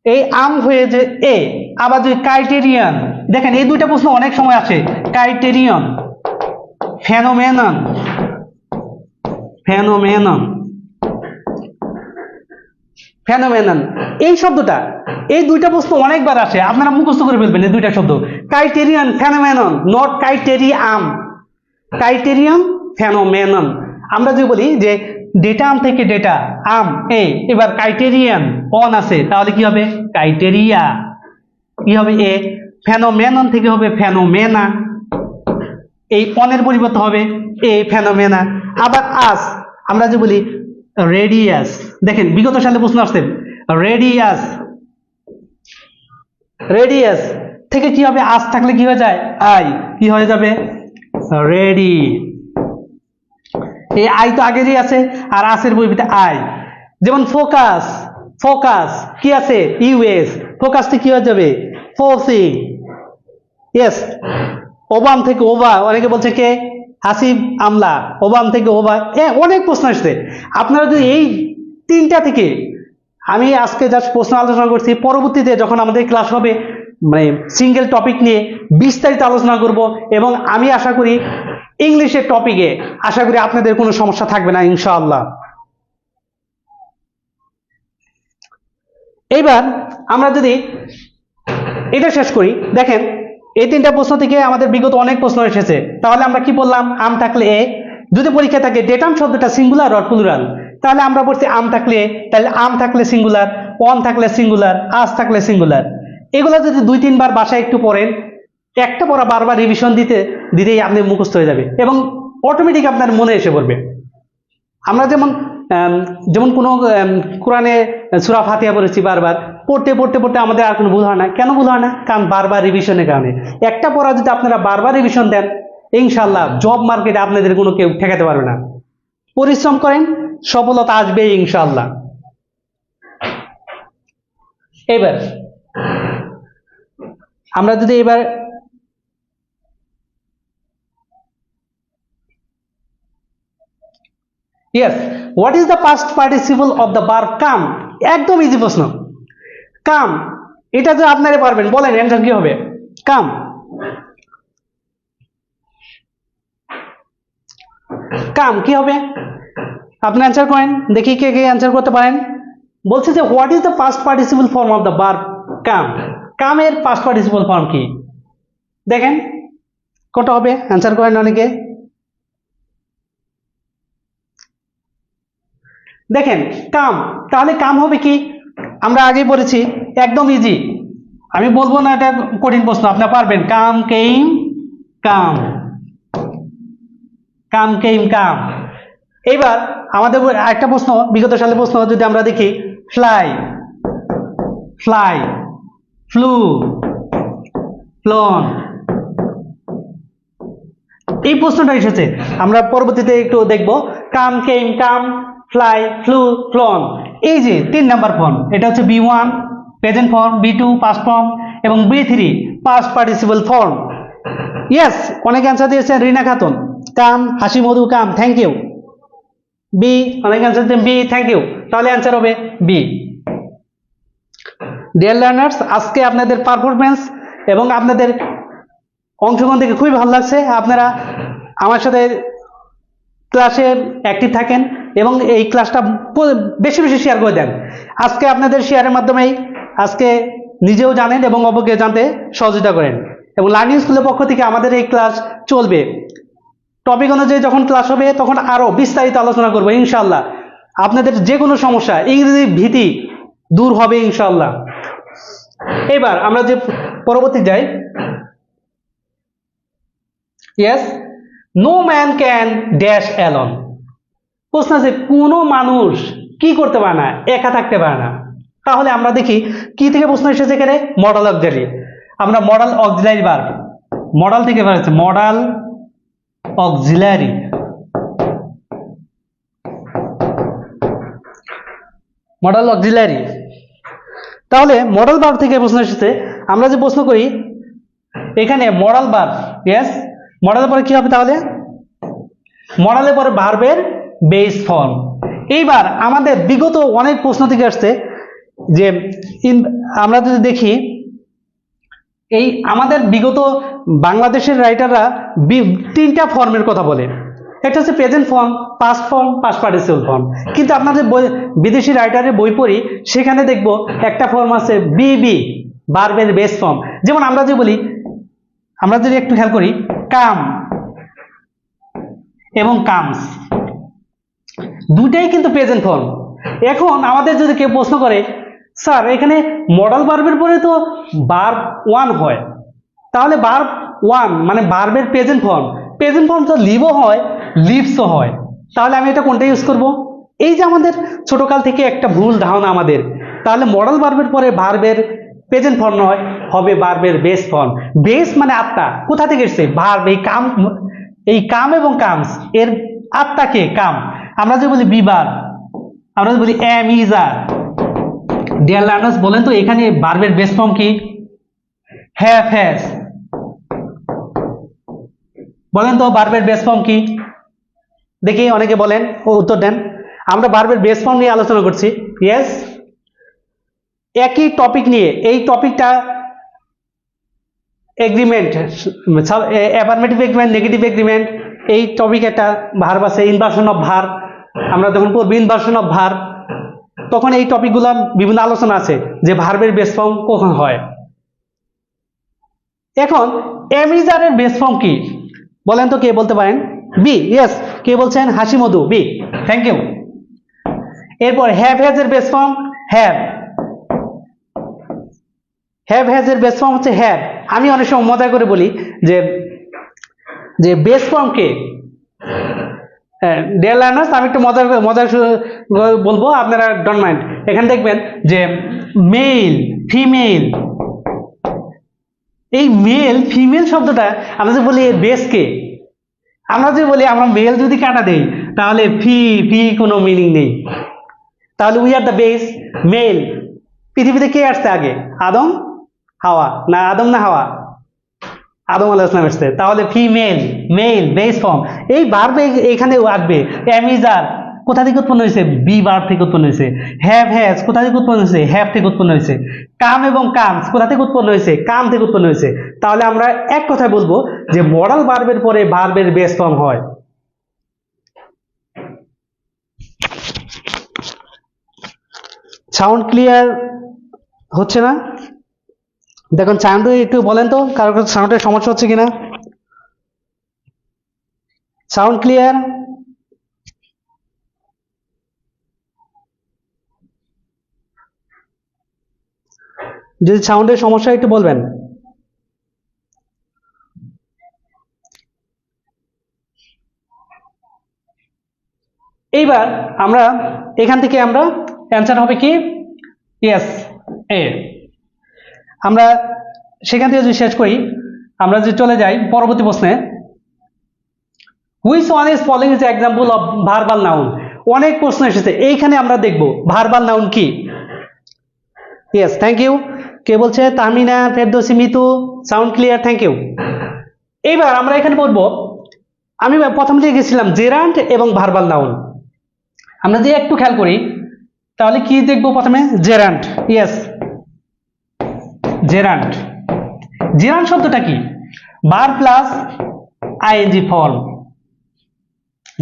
এই আম হয়ে যে এ। আবার যদি ক্রাইটেরিয়ন, দেখেন এই দুইটা প্রশ্ন অনেক সময় আসে, ক্রাইটেরিয়ন, ফেনোমেনন, এই শব্দটা, এই দুইটা প্রশ্ন অনেকবার আসে, আপনারা মুখস্থ করে ফেলবেন এই দুইটা শব্দ, criterion, phenomenon, not criterium, criterion, phenomenon. আমরা যে বলি যে ডেটাম থেকে ডেটা, আম এ, এবার ক্রাইটেরিয়ান অন আছে, তাহলে কি হবে? ক্রাইটেরিয়া, কি হবে? এ। ফেনোমেনন থেকে হবে ফেনোমেনা, এই অনের পরিবর্তে হবে এ, ফেনোমেনা। আবার আস, আমরা যে বলি রেডিয়াস, দেখেন বিগত সালে প্রশ্ন আসছে রেডিয়াস, রেডিয়াস থেকে কি হবে, আস থাকলে কি হয়ে যায়, আই, কি হয়ে যাবে, রেডি। এই আই তো আগেরই আছে, আর আসের বইতে আই। যেমন ফোকাস, ফোকাস কি আছে, ইউএস, ফোকাসটা কি হয়ে যাবে, ফোসি। ইয়েস, ওবাম থেকে ওবা, অনেকে বলছে কে, হাসিব আমলা, ওবাম থেকে ওবা, অনেক প্রশ্ন আসছে। আপনারা যদি এই তিনটা থেকে, আমি আজকে জাস্ট প্রশ্ন আলোচনা করছি, পরবর্তীতে যখন আমাদের ক্লাস হবে মানে সিঙ্গেল টপিক নিয়ে বিস্তারিত আলোচনা করব, এবং আমি আশা করি ইংলিশের টপিকে আশা করি আপনাদের কোনো সমস্যা থাকবে না ইনশাআল্লাহ। এইবার আমরা যদি এটা শেষ করি, দেখেন এই তিনটা প্রশ্ন থেকে আমাদের বিগত অনেক প্রশ্ন এসেছে। তাহলে আমরা কি বললাম, আম থাকলে এ, যদি পরীক্ষা থাকে ডেটাম শব্দটা সিঙ্গুলার অর প্লুরাল, তাহলে আমরা বলছি আম থাকলে এ, তাহলে আম থাকলে সিঙ্গুলার, অন থাকলে সিঙ্গুলার, আস থাকলে সিঙ্গুলার। এগুলো যদি 2-3 বার বাসায় একটু পড়েন, একটা পড়া বারবার রিভিশন দিতেই আপনি মুখস্থ হয়ে যাবে এবং অটোমেটিক আপনার মনে এসে পড়বে। আমরা যেমন যেমন কোনো কোরআনে সূরা ফাতিহা পড়েছি, বারবার পড়তে পড়তে পড়তে আমাদের আর কোনো ভুল হয় না। কেন ভুল হয় না? কারণ বারবার রিভিশনের কারণে। একটা পড়া যদি আপনারা বারবার রিভিশন দেন, ইনশাআল্লাহ জব মার্কেটে আপনাদের কোনো কেউ ঠেকাতে পারবে না। পরিশ্রম করেন, সফলতা আসবে ইনশাআল্লাহ। এবার আমরা যদি এবার Yes, what is the past participle of the verb come? একদম ইজি প্রশ্ন। কাম, এটা যে আপনারা পারবেন, বলেন অ্যান্সার কি হবে? কাম, কাম কি হবে? আপনি অ্যান্সার করেন দেখি, কে কে অ্যান্সার করতে পারেন। বলছে যে what is the past participle form of the verb come? কামের পাস্ট পার্টিসিপল ফর্ম কি? দেখেন কত হবে, অ্যান্সার করেন অনেকে। দেখেন কাম, তাহলে কাম হবে কি? আমরা আগেই বলেছি একদম ইজি, আমি বলবো না এটা কঠিন প্রশ্ন, আপনি পারবেন। কাম কেইম কাম, কাম কেইম কাম। এইবার আমাদের একটা প্রশ্ন, বিগত সালের প্রশ্ন যদি আমরা দেখি, ফ্লাই, ফ্লাই, ফ্লু, ফ্লোন, এই প্রশ্নটা এসেছে। আমরা পরবর্তীতে একটু দেখব। কাম কেইম কাম, ফ্লাই, ফ্লু, ফ্লোন, এই যে 3 নাম্বার ফর্ম, এটা হচ্ছে B1 present form, B2 past form এবং B3 past participle form. Yes, অনেক অ্যান্সার দিয়েছেন। রিনা খাতুন কাম, হাসি মধু কাম, থ্যাংক ইউ। বি, অনেক অ্যান্সার দিয়েছেন বি, থ্যাংক ইউ। তাহলে অ্যান্সার হবে বি। ডিয়ার লার্নার্স, আজকে আপনাদের পারফরমেন্স এবং আপনাদের অংশগ্রহণ থেকে খুবই ভালো লাগছে। আপনারা আমার সাথে ক্লাসে অ্যাক্টিভ থাকেন এবং এই ক্লাসটা বেশি বেশি শেয়ার করে দেন। আজকে আপনাদের শেয়ারের মাধ্যমেই আজকে নিজেও জানেন এবং অপরকে জানতে সহযোগিতা করেন। এবং লার্নিং স্কুলের পক্ষ থেকে আমাদের এই ক্লাস চলবে, টপিক অনুযায়ী যখন ক্লাস হবে তখন আরো বিস্তারিত আলোচনা করবো ইনশাআল্লাহ। আপনাদের যে কোনো সমস্যা, ইংরেজি ভীতি দূর হবে ইনশাআল্লাহ। এবার আমরা যে পরবর্তী যাই, yes, no man can dash alone. প্রশ্ন আছে, কোনো মানুষ কি করতে পারে না, একা থাকতে পারে না। তাহলে আমরা দেখি কি থেকে প্রশ্ন এসেছে এখানে, মডাল অক্সিলারি। আমরা মডাল অক্সিলারি ভার্ব, মডাল থেকে বেরোচ্ছে, মডাল অক্সিলারি, মডাল অক্সিলারি। তাহলে মডাল ভার্ব থেকে প্রশ্ন এসেছে। আমরা যে প্রশ্ন করি এখানে মডাল ভার্ব, ইয়েস, মডালের পরে কি হবে? তাহলে মডালের পরে ভার্বের বেস ফর্ম। এইবার আমাদের বিগত অনেক প্রশ্ন থেকে আসছে যে আমরা যদি দেখি, এই আমাদের বিগত বাংলাদেশের রাইটাররা 3টা ফর্মের কথা বলে। একটা হচ্ছে present form, past form, past participle form. কিন্তু আপনাদের বিদেশি রাইটারের বই পড়ি, সেখানে দেখব একটা ফর্ম আছে বিবি, ভার্বের বেস ফর্ম। যেমন আমরা যে বলি, আমরা যদি একটু খেয়াল করি, কাম এবং কামস, দুটাই কিন্তু প্রেজেন্ট ফর্ম। এখন আমাদের যদি কেউ প্রশ্ন করে, স্যার এখানে মডাল ভার্বের পরে তো ভার্ব 1 হয়, তাহলে ভার্ব 1 মানে ভার্বের প্রেজেন্ট ফর্ম, প্রেজেন্ট ফর্ম তো লিভও হয়, লিভসও হয়, তাহলে আমি এটা কোনটা ইউজ করব? এই যে আমাদের ছোটকাল থেকে একটা ভুল ধারণা আমাদের, তাহলে মডাল ভার্বের পরে ভার্বের প্রেজেন্ট ফর্ম নয়, হবে ভার্বের বেস ফর্ম। বেস মানে আত্মা, কোথা থেকে এসেছে? ভার্ব। এই কাম এবং কামস এর আত্মাকে কাম। আমরা যে বলি বিবার, আমরা যে বলি am is are. Dear learners, বলেন তো এখানে ভার্বের বেস ফর্ম কি? Have has. বলেন তো ভার্বের বেস ফর্ম কি? দেখি অনেকে বলেন ও উত্তর দেন। আমরা ভার্বের বেস ফর্ম নিয়ে আলোচনা করছি। ইয়েস, একই টপিক নিয়ে, এই টপিকটা agreement, affirmative agreement, negative agreement, এই টপিক একটা ভার্ব আছে, ইনভার্সন অফ ভার্ব। আমরা যখন পড়ব ইনভার্সন অফ ভার্ব, তখন এই টপিকগুলো বিভিন্ন আলোচনা আছে যে ভার্বের বেস ফর্ম কখন হয়। এখন এমিজারের বেস ফর্ম কি বলেন তো, কে বলতে পারেন? বি। ইয়েস, কে বলছেন? Hasi Madhu, B. Thank you. এরপর হ্যাভ হ্যাজ এর base form have. Have has এর বেস ফর্ম হচ্ছে হ্যাভ। আমি অনেক সময় মজা করে বলি যে বেস ফর্ম কে, ডিয়ার লার্নার্স, আমি একটু মজার বলবো, আপনারা ডোন্ট মাইন্ড। এখানে দেখবেন যে মেল, ফিমেল, এই মেল ফিমেল শব্দটা আমরা যে বলি এর বেস কে, আমরা যে বলি আমরা মেল যদি কাটা দেই তাহলে ফি ফি কোনো মিনিং নেই। তাহলে we are the base, male. পৃথিবীতে কে আসছে আগে? আদম, হাওয়া? না আদম না হাওয়া? আদম আলাইহিস সালাম আসছে। তাহলে ফিমেল, মেল, বেস ফর্ম। এই ভার্ব এখানে আসবে। অ্যামিজার কোথা থেকে উৎপন্ন হয়েছে? বি ভার্ব থেকে উৎপন্ন হয়েছে। হ্যাভ হ্যাজ কোথা থেকে উৎপন্ন হয়েছে? হ্যাভ থেকে উৎপন্ন হয়েছে। কাম এবং কামস কোথা থেকে উৎপন্ন হয়েছে? কাম থেকে উৎপন্ন হয়েছে। তাহলে আমরা এক কথায় বলবো যে মডাল ভার্বের পরে ভার্বের বেস ফর্ম হয়। সাউন্ড ক্লিয়ার হচ্ছে না? দেখুন সাউন্ড একটু বলেন তো, কারোর সাউন্ডের সমস্যা হচ্ছে কিনা? Sound clear? যদি সাউন্ডের সমস্যা একটু বলবেন। এইবার আমরা এখান থেকে আমরা অ্যান্সার হবে কি? ইয়েস, এ। আমরা সেখান থেকে যদি শেষ করি, আমরা যদি চলে যাই পরবর্তী প্রশ্নে, which one is following is example of verbal noun. অনেক প্রশ্ন এসেছে, এইখানে আমরা দেখব ভার্বাল নাউন কি। Yes, thank you. কে বলছে? Tahmina, Ferdousi, Mitu. Sound clear, thank you. এইবার আমরা এখানে পড়বো, আমি প্রথম দিয়ে গেছিলাম জেরান্ড এবং ভার্বাল নাউন। আমরা যদি একটু খেয়াল করি তাহলে কি দেখবো? প্রথমে জেরান্ড। Yes, gerund. জেরান্ড শব্দটা কি? Verb plus ING form.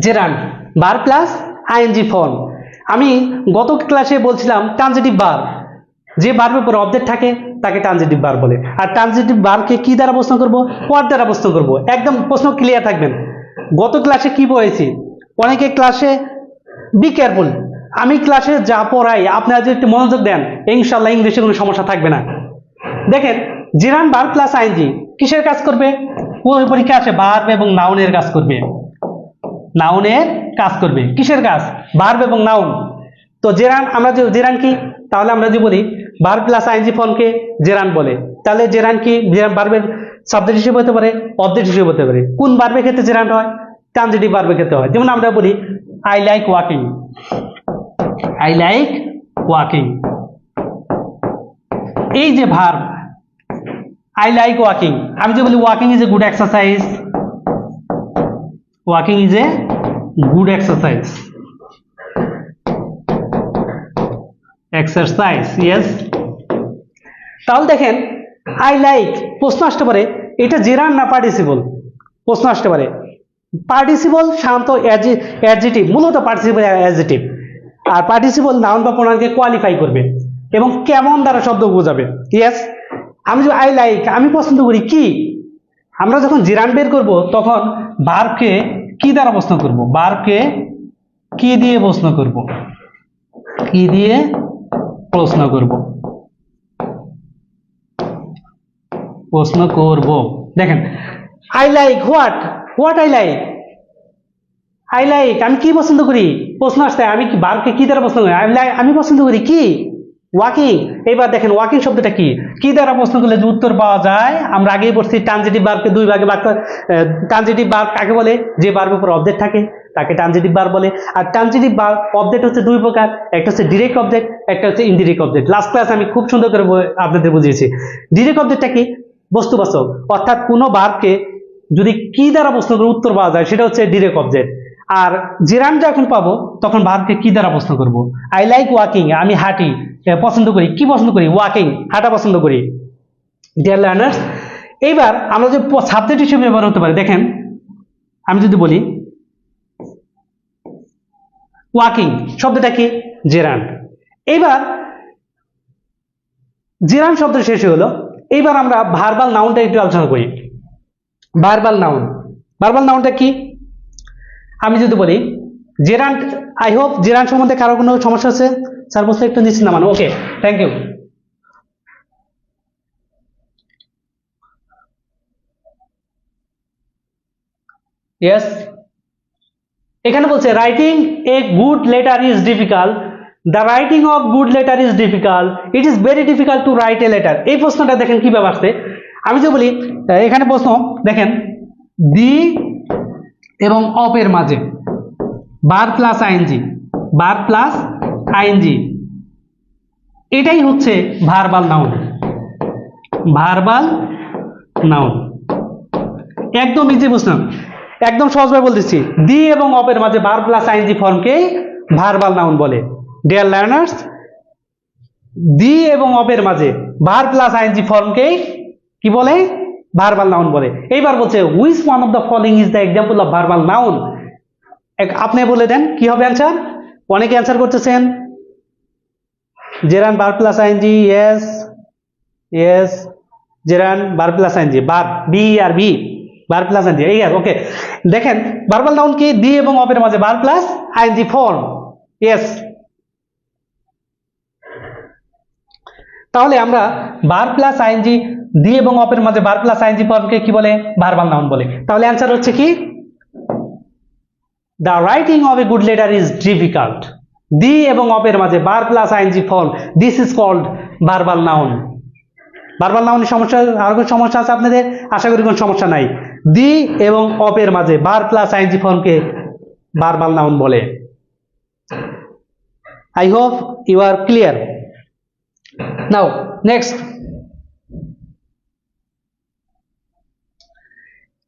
Gerund verb plus ING form. আমি গত ক্লাসে বলছিলাম ট্রানজিটিভ ভার্ব, যে ভার্বের পরে অবজেক্ট থাকে তাকে ট্রানজিটিভ ভার্ব বলে। আর ট্রানজিটিভ ভার্বকে কি দ্বারা প্রশ্ন করব? হোয়াট দ্বারা প্রশ্ন করব। একদম প্রশ্ন ক্লিয়ার থাকবেন। গত ক্লাসে কি পড়েছি? অনেকে ক্লাসে বি কেয়ারফুল, আমি ক্লাসে যা পড়াই আপনারা যদি একটু মনোযোগ দেন ইনশাআল্লাহ ইংলিশে কোনো সমস্যা থাকবে না। দেখেন, জেরান্ড ভার্ব প্লাস আইএনজি কিসের কাজ করবে? পরীক্ষা আছে ভার্ব এবং নাউনের কাজ করবে। নাউনের কাজ করবে। কিসের কাজ? ভার্ব এবং নাউন। তো জেরান্ড, আমরা যে জেরান্ড কি, তাহলে আমরা যে বলি ভার্ব প্লাস আইএনজি ফর্মকে জেরান্ড বলে। তাহলে জেরান্ড কি? ভার্বের সাবজেক্ট হিসেবে হতে পারে, অবজেক্ট হিসেবে হতে পারে। কোন ভার্বের ক্ষেত্রে জেরান্ড হয়? ট্রানজিটিভ ভার্বের ক্ষেত্রে হয়। যেমন আমরা বলি I like walking. I like walking, এই যে ভার্ব আই লাইক ওয়াকিং, আমি যে বলি walking is a good exercise, walking is a good exercise. Exercise, yes. তাহলে দেখেন আই লাইক, প্রশ্ন আসতে পারে এটা জেরান্ড না পার্টিসিপল? প্রশ্ন আসতে পারে। পার্টিসিপল শান্ত অ্যাডজেটিভ, মূলত পার্টিসিপল অ্যাডজেটিভ। আর পার্টিসিপল নাউন বা প্রোনাউনকে কোয়ালিফাই করবে এবং কেমন দ্বারা শব্দ বোঝাবে। ইয়েস, আমি যে আই লাইক, আমি পছন্দ করি কি, আমরা যখন জেরান্ড বের করব তখন ভার্বকে কি দ্বারা প্রশ্ন করব? ভার্বকে কি দিয়ে প্রশ্ন করব? কি দিয়ে প্রশ্ন করব? প্রশ্ন করব। দেখেন I like what, what I like, I like আমি কি পছন্দ করি। প্রশ্ন আসছে আমি কি ভার্বকে কি দ্বারা প্রশ্ন করি? আমি পছন্দ করি কি, ওয়াকিং। এবার দেখেন ওয়াকিং শব্দটা কি, কি দ্বারা প্রশ্ন করলে যে উত্তর পাওয়া যায়, আমরা আগেই পড়ছি ট্রানজিটিভ ভার্বকে দুই ভাগে ভাগ করে। ট্রানজিটিভ ভার্ব কাকে বলে, যে ভার্বের উপর অবজেক্ট থাকে তাকে ট্রানজিটিভ ভার্ব বলে। আর ট্রানজিটিভ ভার্ব অবজেক্ট হচ্ছে দুই প্রকার, একটা হচ্ছে ডিরেক্ট অবজেক্ট, একটা হচ্ছে ইনডিরেক্ট অবজেক্ট। লাস্ট ক্লাস আমি খুব সুন্দর করে আপনাদের বুঝিয়েছি। ডিরেক্ট অবজেক্টটা কি, বস্তুবাচক, অর্থাৎ কোনো ভার্বকে যদি কি দ্বারা প্রশ্ন করে উত্তর পাওয়া যায় সেটা হচ্ছে ডিরেক্ট অবজেক্ট। আর জেরান্ড যখন পাবো তখন ভার্বকে কি দ্বারা প্রশ্ন করব। আই লাইক ওয়াকিং, আমি হাঁটি পছন্দ করি, কি পছন্দ করি, ওয়াকিং, হাঁটা পছন্দ করি। ডিয়ার লার্নার্স, এইবার আমরা যে সাবজেক্ট হিসেবে ব্যবহার হতে পারে, দেখেন আমি যদি বলি ওয়াকিং শব্দটা কি, জেরান্ড। এইবার জেরান্ড শব্দ শেষ হয়ে হলো, এইবার আমরা ভার্বাল নাউনটা একটু আলোচনা করি। ভার্বাল নাউন, ভার্বাল নাউনটা কি, আমি যদি বলি জেরান্ড, আই হোপ জেরান্ড সম্বন্ধে কারো কোনো সমস্যা আছে? স্যার বলছে একটু নিচ্ছি না মানে, ওকে, থ্যাংক ইউ। ইয়েস, এখানে বলছে writing A good letter is difficult, the writing of good letter is difficult, it is very difficult to write a letter. এই প্রশ্নটা দেখেন কিভাবে আসছে। আমি যদি বলি, এখানে প্রশ্ন দেখেন, দি এবং অফ এর মাঝে verb plus ING, verb plus ING, এটাই হচ্ছে ভার্বাল নাউন। ভার্বাল নাউন একদম ইজি প্রশ্ন, একদম সহজভাবে বলতেছি। দি এবং অফ এর মাঝে ভার্ব প্লাস আইএনজি ফর্মকেই ভার্বাল নাউন বলে। ডিয়ার লার্নার্স, দি এবং অফ এর মাঝে ভার্ব প্লাস আইএনজি ফর্মকেই কি বলে, ভার্বাল নাউন বলে। এইবার বলছে which one of the following is the example of verbal noun. আপনি বলে দেন কি হবে অ্যান্সার। অনেকে অ্যান্সার করতেছেন gerund verb plus ING, yes yes, gerund verb plus ING, verb B আর বি, ভার্ব প্লাস আইএনজি, এই ওকে। দেখেন ভার্বাল নাউন কি, দি এবং অফ এর মাঝে verb plus ING form, yes. তাহলে আমরা ভার্ব প্লাস আইএনজি, দি এবং অফ এর মাঝে ভার্ব প্লাস আইএনজি ফর্মকে কি বলে, ভার্বাল নাউন বলে। তাহলে অ্যান্সার হচ্ছে কি, the writing of a good letter is difficult, the এবং অফ এর মাঝে verb plus ING form, this is called verbal noun. Verbal নাউনের সমস্যা, আর কোনো সমস্যা আছে আপনাদের? আশা করি কোনো সমস্যা নাই। দি এবং অফ এর মাঝে ভার্ব প্লাস আইএনজি ফর্মকে ভার্বাল নাউন বলে। I hope you are clear. Now next,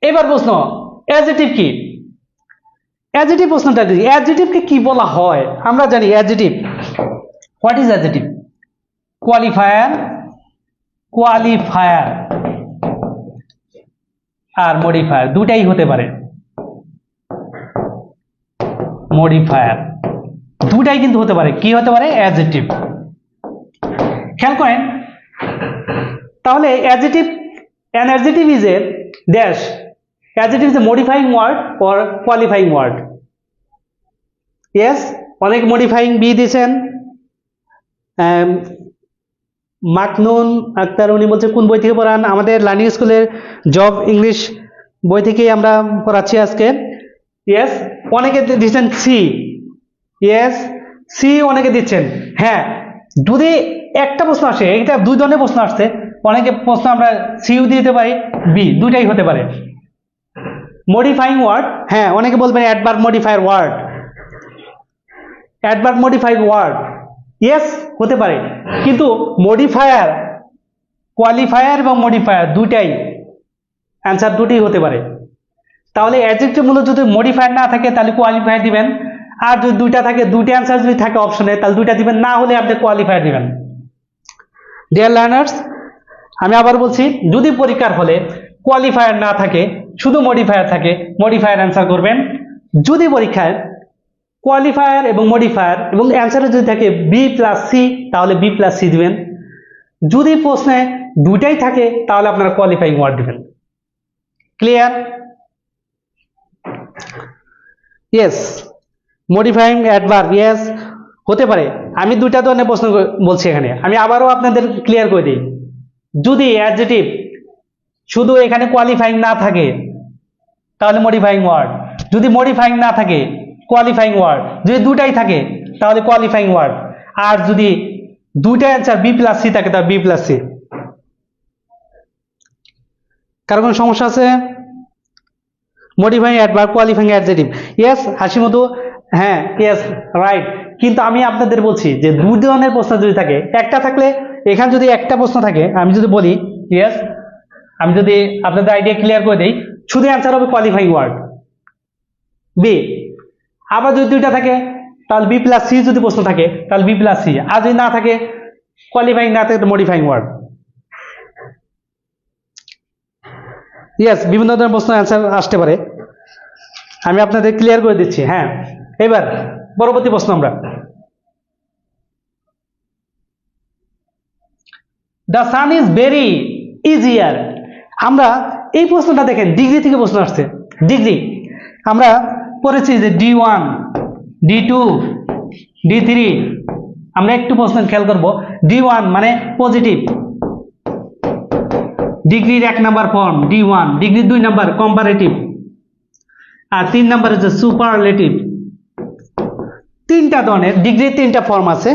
এবার প্রশ্ন অ্যাডজেক্টিভ কি। অ্যাডজেক্টিভ প্রশ্নটা দিই, অ্যাডজেক্টিভকে কি বলা হয়? আমরা জানি adjective, what is adjective? Qualifier, qualifier আর মডিফায়ার দুটাই হতে পারে। মডিফায়ার দুটাই কিন্তু হতে পারে, কি হতে পারে? অ্যাডজেক্টিভ। খেয়াল করেন তাহলে adjective, an adjective is a dash, adjective is a modifying word or qualifying word. Yes, অনেক মডিফাইং বি দিয়েছেন। মাকনুন আক্তার উনি বলছে কোন বই থেকে পড়ান? আমাদের লার্নিং স্কুলের জব ইংলিশ বই থেকেই আমরা পড়াচ্ছি আজকে। ইয়েস, অনেকে দিচ্ছেন সি, ইয়েস সি অনেকে দিচ্ছেন। হ্যাঁ, যদি একটা প্রশ্ন আসে, এটা দুই ধরনের প্রশ্ন আসছে, অনেকে প্রশ্ন আমরা সিইউ দিতে পারি, বি, দুইটাই হতে পারে। মডিফাইং ওয়ার্ড, হ্যাঁ অনেকে বলবেন adverb modifier word, adverb modified word, yes হতে পারে। কিন্তু মডিফায়ার, কোয়ালিফায়ার এবং মডিফায়ার দুটাই অ্যান্সার, দুটোই হতে পারে। তাহলে অ্যাডজেক্টিভ মূলত যদি মডিফায়ার না থাকে তাহলে কোয়ালিফায়ার দিবেন, আর যদি দুইটা থাকে, দুইটা অ্যান্সার যদি থাকে অপশনে তাহলে দুইটা দিবেন, না হলে আপনি কোয়ালিফায়ার দিবেন। ডিয়ার লার্নার্স, আমি আবার বলছি, যদি পরীক্ষার হলে কোয়ালিফায়ার না থাকে, শুধু মডিফায়ার থাকে, মডিফায়ার অ্যান্সার করবেন। যদি পরীক্ষায় কোয়ালিফায়ার এবং মডিফায়ার এবং অ্যান্সারে যদি থাকে বি প্লাস সি, তাহলে বি প্লাস সি দিবেন। যদি প্রশ্নে দুটাই থাকে তাহলে আপনারা কোয়ালিফাইং ওয়ার্ড দিবেন। Clear? Yes, modifying adverb, yes হতে পারে। আমি দুইটা ধরনের প্রশ্ন বলছি এখানে, আমি আবারও আপনাদের ক্লিয়ার করে দিই। যদি অ্যাডজেক্টিভ শুধু এখানে কোয়ালিফাইং না থাকে তাহলে মডিফাইং ওয়ার্ড, যদি মডিফাইং না থাকে কোয়ালিফাইং ওয়ার্ড, যদি দুটাই থাকে তাহলে কোয়ালিফাইং ওয়ার্ড, আর যদি দুইটা অ্যান্সার বি প্লাস সি থাকে, তার বি প্লাস সি। কারো কোনো সমস্যা আছে? Modifying adverb, qualifying adjective. Yes Hasimodhu, হ্যাঁ ইয়েস রাইট। কিন্তু আমি আপনাদের বলছি যে দুই ধরনের প্রশ্ন যদি থাকে, একটা থাকলে এখানে যদি একটা প্রশ্ন থাকে, আমি যদি বলি ইয়েস, আমি যদি আপনাদের আইডিয়া ক্লিয়ার করে দেই, শুধু অ্যান্সার হবে কোয়ালিফাইং ওয়ার্ড বি। আবার যদি দুইটা থাকে তাহলে বি প্লাস সি, যদি প্রশ্ন থাকে তাহলে বি প্লাস সি, আর যদি না থাকে কোয়ালিফাইং, না থাকে মডিফাইং ওয়ার্ড। ইয়েস, বিভিন্ন ধরনের প্রশ্ন অ্যান্সার আসতে পারে, আমি আপনাদের ক্লিয়ার করে দিচ্ছি। হ্যাঁ, এবার পরবর্তী প্রশ্ন আমরা, the sun is very easier. আমরা এই প্রশ্নটা দেখেন ডিগ্রি থেকে প্রশ্ন আসছে। ডিগ্রি আমরা পড়েছি যে D1, D2, D3। আমরা একটু প্রশ্ন খেয়াল করব। D1 মানে পজিটিভ, ডিগ্রির 1 নাম্বার ফর্ম D1, ডিগ্রির 2 নাম্বার কম্পারেটিভ, আর 3 নাম্বার হচ্ছে সুপারলেটিভ। তিনটা ধরনের ডিগ্রির 3টা ফর্ম আছে।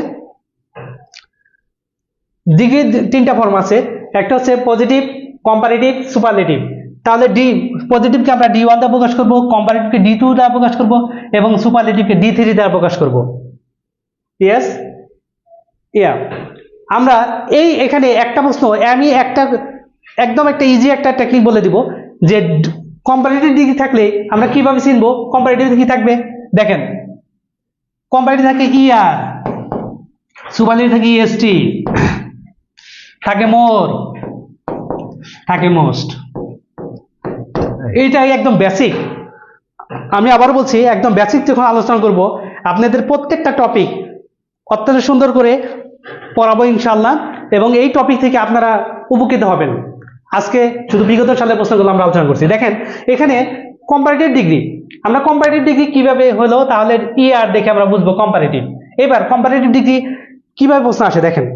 ডিগ্রির 3টা ফর্ম আছে, একটা হচ্ছে পজিটিভ, কম্পারেটিভ, সুপারলেটিভ। তাহলে পজিটিভকে আমরা D1 দ্বারা প্রকাশ করব, কম্পারেটিভকে D2 দ্বারা প্রকাশ করব, এবং সুপারলেটিভকে D3 দ্বারা প্রকাশ করব। ইয়েস, ইয়া। আমরা এখানে একটা প্রশ্ন, আমি একদম একটা ইজি একটা টেকনিক বলে দিব যে কম্পারেটিভ ডিগ্রি থাকলে আমরা কিভাবে চিনবো কম্পারেটিভ কি থাকবে। দেখেন, কম্পারেটিভ থাকে ER, সুপারলেটিভ থাকে EST, থাকে মোর, থাকে মোস্ট। এইটাই একদম বেসিক। আমি আবার বলছি, একদম বেসিক যখন আলোচনা করব, আপনাদের প্রত্যেকটা টপিক অত্যন্ত সুন্দর করে পড়াবো ইনশাআল্লাহ, এবং এই টপিক থেকে আপনারা উপকৃত হবেন। আজকে শুধু বিগত সালের প্রশ্নগুলো আমরা আলোচনা করছি। দেখেন এখানে কম্পারেটিভ ডিগ্রি, আমরা কম্পারেটিভ ডিগ্রি কিভাবে হলো, তাহলে ER দেখে আমরা বুঝবো কম্পারেটিভ। এবার কম্পারেটিভ ডিগ্রি কিভাবে প্রশ্ন আসে দেখেন,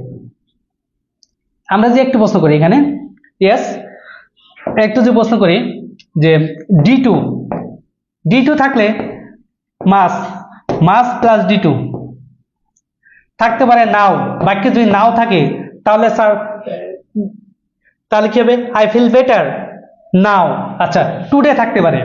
আমরা যে একটু প্রশ্ন করি এখানে, ইয়েস একটু যে প্রশ্ন করি যে D2 থাকলে মাস প্লাস D2 থাকতে পারে নাও। বাক্যে যদি নাও থাকে তাহলে স্যার, তাহলে কি হবে? I feel better now. আচ্ছা, টুডে থাকতে পারে।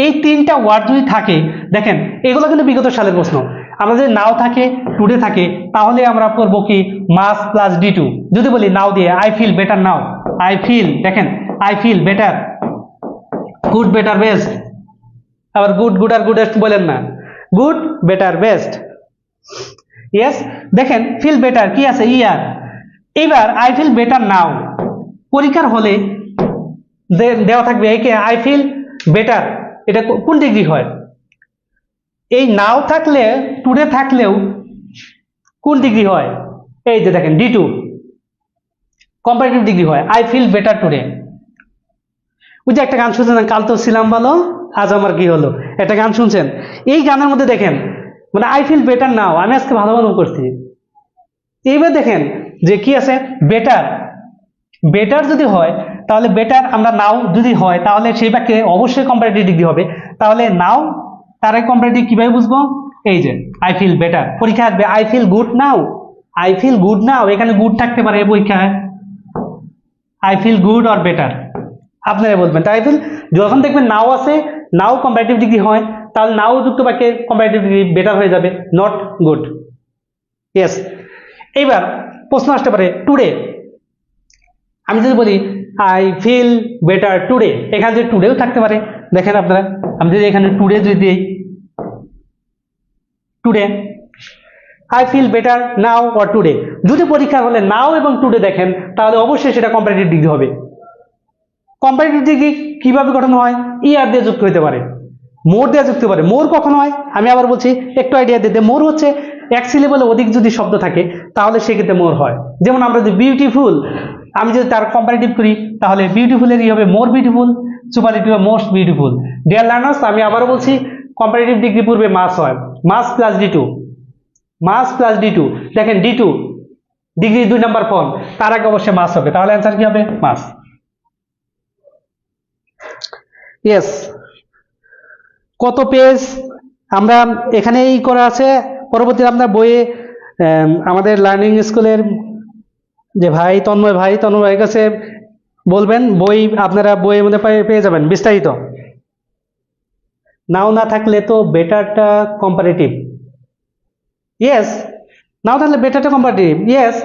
এই 3টা ওয়ার্ড যদি থাকে, দেখেন এগুলো কিন্তু বিগত সালের প্রশ্ন। আমরা যদি নাও থাকে, টুডে থাকে, তাহলে আমরা করব কি মাস প্লাস D2। যদি বলি নাও দিয়ে, I feel better now, I feel, দেখেন I feel better, good better best. আবার গুড আর গুডেস্ট বলেন না, গুড বেটার বেস্ট। ইয়েস, দেখেন ফিল বেটার কি আছে ER। এবার আই ফিল বেটার নাও, পরীক্ষার হলে দেওয়া থাকবে একে আই ফিল বেটার, এটা কোন ডিগ্রি হয়? এই নাও থাকলে, টুডে থাকলেও কোন ডিগ্রি হয়? এই যে দেখেন D2 কম্পারেটিভ ডিগ্রি হয়, আই ফিল বেটার টুডে। ওই যে একটা গান শুনছেন, কাল তো ছিলাম ভালো আজ আমার কি হলো, একটা গান শুনছেন। এই গানের মধ্যে দেখেন মানে আই ফিল বেটার নাও, আমি আজকে ভালো ভালো করছি। এইবার দেখেন যে কি আছে বেটার যদি হয়, তাহলে বেটার আমরা নাও যদি হয়, তাহলে সেই বাক্যে অবশ্যই কম্পারেটিভ ডিগ্রি হবে। তাহলে নাও তার আগে কম্পারেটিভ কিভাবে বুঝবো? এই যে আই ফিল বেটার, পরীক্ষা আসবে I feel good now, I feel good now, এখানে গুড থাকতে পারে পরীক্ষায়, I feel good or better আপনারা বলবেন। তাই ফিল যখন দেখবেন নাও আছে, নাও কম্পারেটিভ ডিগ্রি হয়, তাহলে নাও যুক্ত বাক্যে কম্পারেটিভ ডিগ্রি বেটার হয়ে যাবে, নট গুড। ইয়েস, এইবার প্রশ্ন আসতে পারে টুডে। আমি যদি বলি আই ফিল বেটার টুডে, এখানে যদি টুডেও থাকতে পারে, দেখেন আপনারা আমি যদি এখানে টুডে যদি দিই, today I feel better now or today, যদি পরীক্ষা হলে নাও এবং টুডে দেখেন, তাহলে অবশ্যই সেটা কম্পারেটিভ ডিগ্রি হবে। কম্পারেটিভ ডিগ্রি কিভাবে গঠন হয়? ER দিয়ে যুক্ত হতে পারে, মোর দিয়ে যুক্ত হতে পারে। মোর কখন হয় আমি আবার বলছি, একটু আইডিয়া দিতে। মোর হচ্ছে এক সিলেবলে অধিক যদি শব্দ থাকে তাহলে সেক্ষেত্রে মোর হয়। যেমন আমরা যদি বিউটিফুল, আমি যদি তার কম্পারেটিভ করি, তাহলে বিউটিফুলের হবে more beautiful, superlative most beautiful. Deer learners, আমি আবারও বলছি কম্পারেটিভ ডিগ্রি পূর্বে মাস হয়, মাস প্লাস D2, মাস প্লাস D2। দেখেন D2 ডিগ্রি 2 নাম্বার ফর্ম, তার আগে অবশ্যই মাস হবে, তাহলে অ্যান্সার কি হবে? মাস। ইয়েস, কত পেজ আমরা এখানেই করা আছে, পরবর্তীতে আপনার বইয়ে আমাদের লার্নিং স্কুলের যে তন্ময় ভাইয়ের কাছে বলবেন, বই আপনারা বইয়ের মধ্যে পেয়ে যাবেন বিস্তারিত। নাও না থাকলে তো বেটারটা কম্পারেটিভ, ইয়েস, নাও থাকলে বেটারটা কম্পারেটিভ, ইয়েস।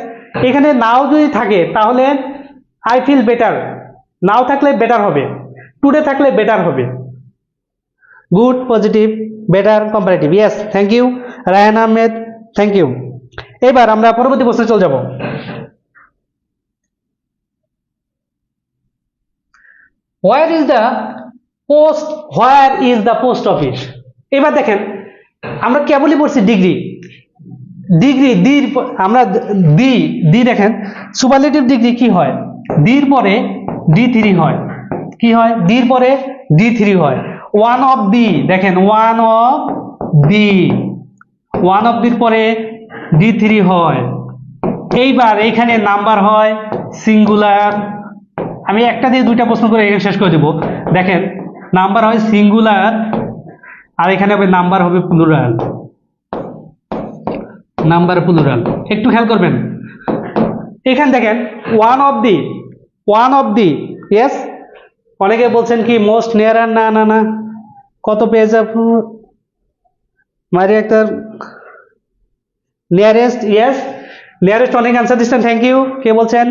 এখানে নাও যদি থাকে তাহলে আই ফিল বেটার, নাও থাকলে বেটার হবে, টুডে থাকলে বেটার হবে। Good, positive, better, comparative, yes. Thank you Raihan Ahmed, thank you. এবার আমরা পরবর্তী প্রশ্নে চলে যাব। Where is the post office? এবার দেখেন, আমরা কেবলই পড়ছি ডিগ্রি, আমরা দি দেখেন সুপারলেটিভ ডিগ্রি কি হয়, দির পরে D3 হয়, কি হয়, দির পরে D3 হয়। ওয়ান অফ দি, দেখেন ওয়ান অফ দির পরে D3 হয়। এইবার এখানে নাম্বার হয় সিঙ্গুলার, আমি একটা দিয়ে দুইটা প্রশ্ন করে এখানে শেষ করে দেব। দেখেন নাম্বার হয় সিঙ্গুলার, আর এখানে হবে নাম্বার হবে প্লুরাল, একটু খেয়াল করবেন। এখানে দেখেন ওয়ান অফ দি, ইয়েস। অনেকে বলছেন কি মোস্ট নিয়ারার, না, কত পেজ মারি একটা নিয়ারেস্ট, ইয়েস, নিয়ারেস্ট অনেক অ্যান্সার দিচ্ছেন, থ্যাংক ইউ। কে বলছেন?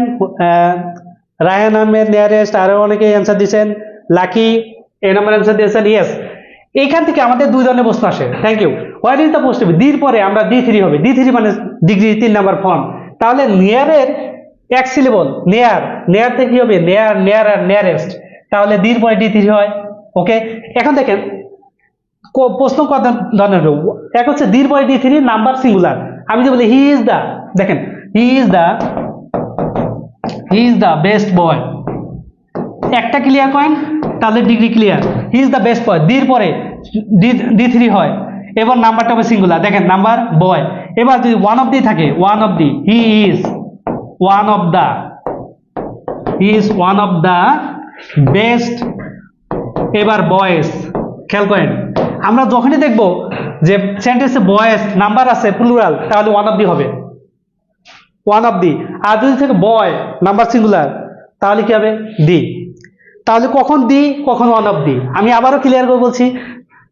রায়হান আহমেদ, নিয়ারেস্ট। আরো অনেকে অ্যান্সার দিচ্ছেন, লাকি এ নাম্বার অ্যান্সার দিয়েছেন, ইয়েস। এইখান থেকে আমাদের দুই ধরনের প্রশ্ন আসে, thank you. What is the post office, দির পরে আমরা D3 হবে, D3 মানে ডিগ্রি 3 নাম্বার ফর্ম। তাহলে নিয়ারের এক সিলেবল, নেয়ার থেকে কি হবে, নেয়ার আর নিয়ারেস্ট, তাহলে দির পরে D3 হয়। ওকে, এখন দেখেন প্রশ্ন কত ধরনের, এক হচ্ছে দির পরে D3 নাম্বার সিঙ্গুলার। আমি যদি বলি হি ইজ দ্য, দেখেন he is the best boy, একটা ক্লিয়ার পয়েন্ট, তাহলে degree clear. He is the best boy, দির পরে D3 হয়, এবার নাম্বারটা হবে সিঙ্গুলার, দেখেন নাম্বার বয়। এবার যদি ওয়ান অফ দি থাকে, he is one of the best, এবার বয়েস। খেয়াল করেন, আমরা যখনই দেখব যে সেন্টেন্সে বয়েস নাম্বার আছে প্লুরাল, তাহলে ওয়ান অফ দি হবে, আর যদি থেকে বয় নাম্বার সিঙ্গুলার, তাহলে কি হবে, দি। তাহলে কখন দি, কখন ওয়ান অফ দি। আমি আবারও ক্লিয়ার করে বলছি,